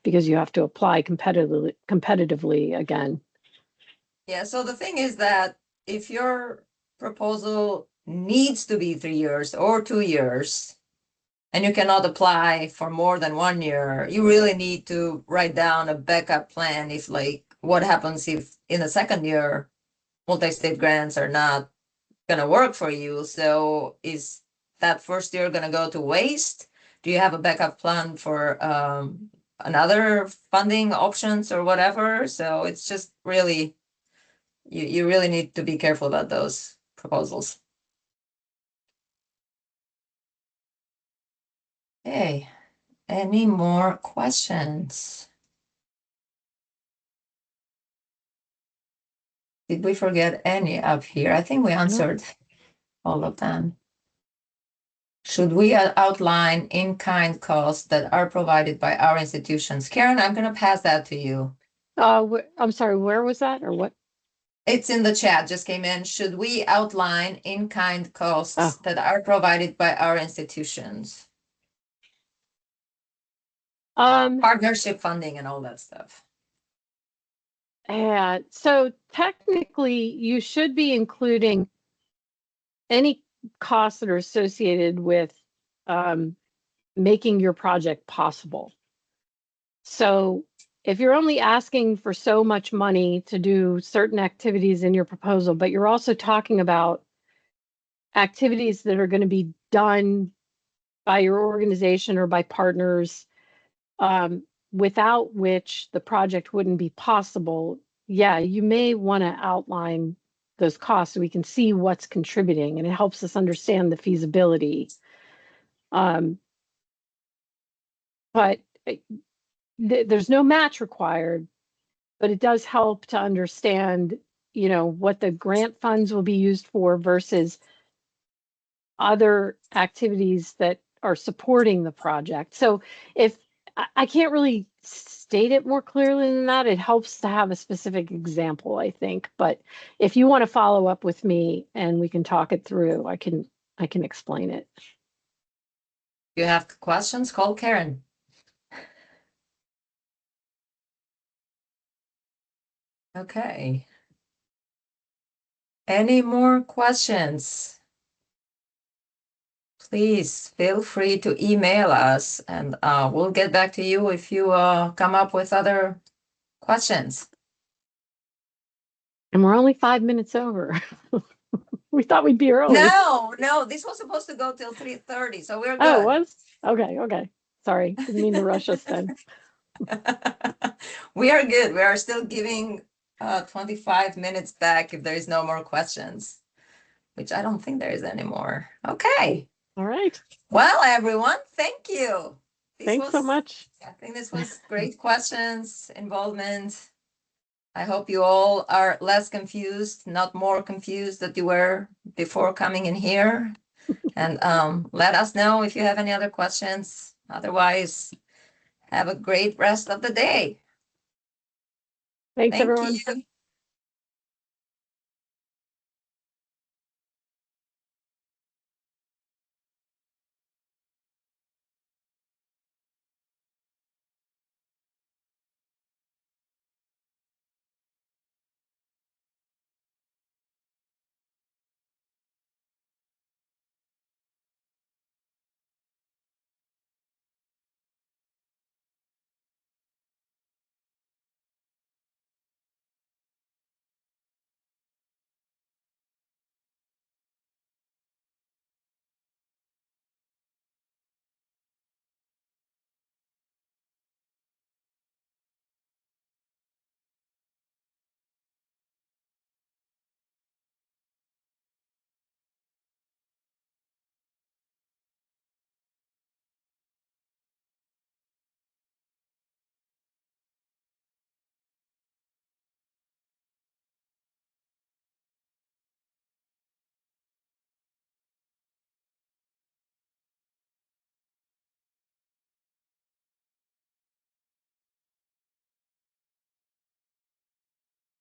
because you have to apply competitively again. Yeah, so the thing is that if your proposal needs to be 3 years or 2 years, and you cannot apply for more than 1 year, you really need to write down a backup plan if, like, what happens if in the second year multi-state grants are not gonna work for you. So is that first year gonna go to waste? Do you have a backup plan for another funding options or whatever? So it's just really, you really need to be careful about those proposals. Okay, any more questions? Did we forget any up here? I think we answered all of them. Should we outline in-kind costs that are provided by our institutions? Karen, I'm going to pass that to you. I'm sorry, where was that or what? It's in the chat, just came in. Should we outline in-kind costs Oh. that are provided by our institutions? Partnership funding and all that stuff. Yeah, so technically you should be including any costs that are associated with making your project possible. So if you're only asking for so much money to do certain activities in your proposal, but you're also talking about activities that are going to be done by your organization or by partners, without which the project wouldn't be possible, yeah, you may want to outline those costs so we can see what's contributing, and it helps us understand the feasibility. But there's no match required, but it does help to understand, what the grant funds will be used for versus other activities that are supporting the project. So if I can't really state it more clearly than that, it helps to have a specific example, I think. But if you want to follow up with me and we can talk it through, I can explain it. If you have questions, call Karen. Okay. Any more questions? Please feel free to email us and we'll get back to you if you come up with other questions. And we're only 5 minutes over. We thought we'd be early. No, this was supposed to go till 3:30, so we're good. Oh, it was? Okay. Sorry, didn't mean to rush us then. We are good. We are still giving 25 minutes back if there is no more questions, which I don't think there is anymore. Okay. All right. Well, everyone, thank you. Thanks so much. I think this was great questions, involvement. I hope you all are less confused, not more confused that you were before coming in here. And let us know if you have any other questions. Otherwise, have a great rest of the day. Thanks, everyone. Thank you.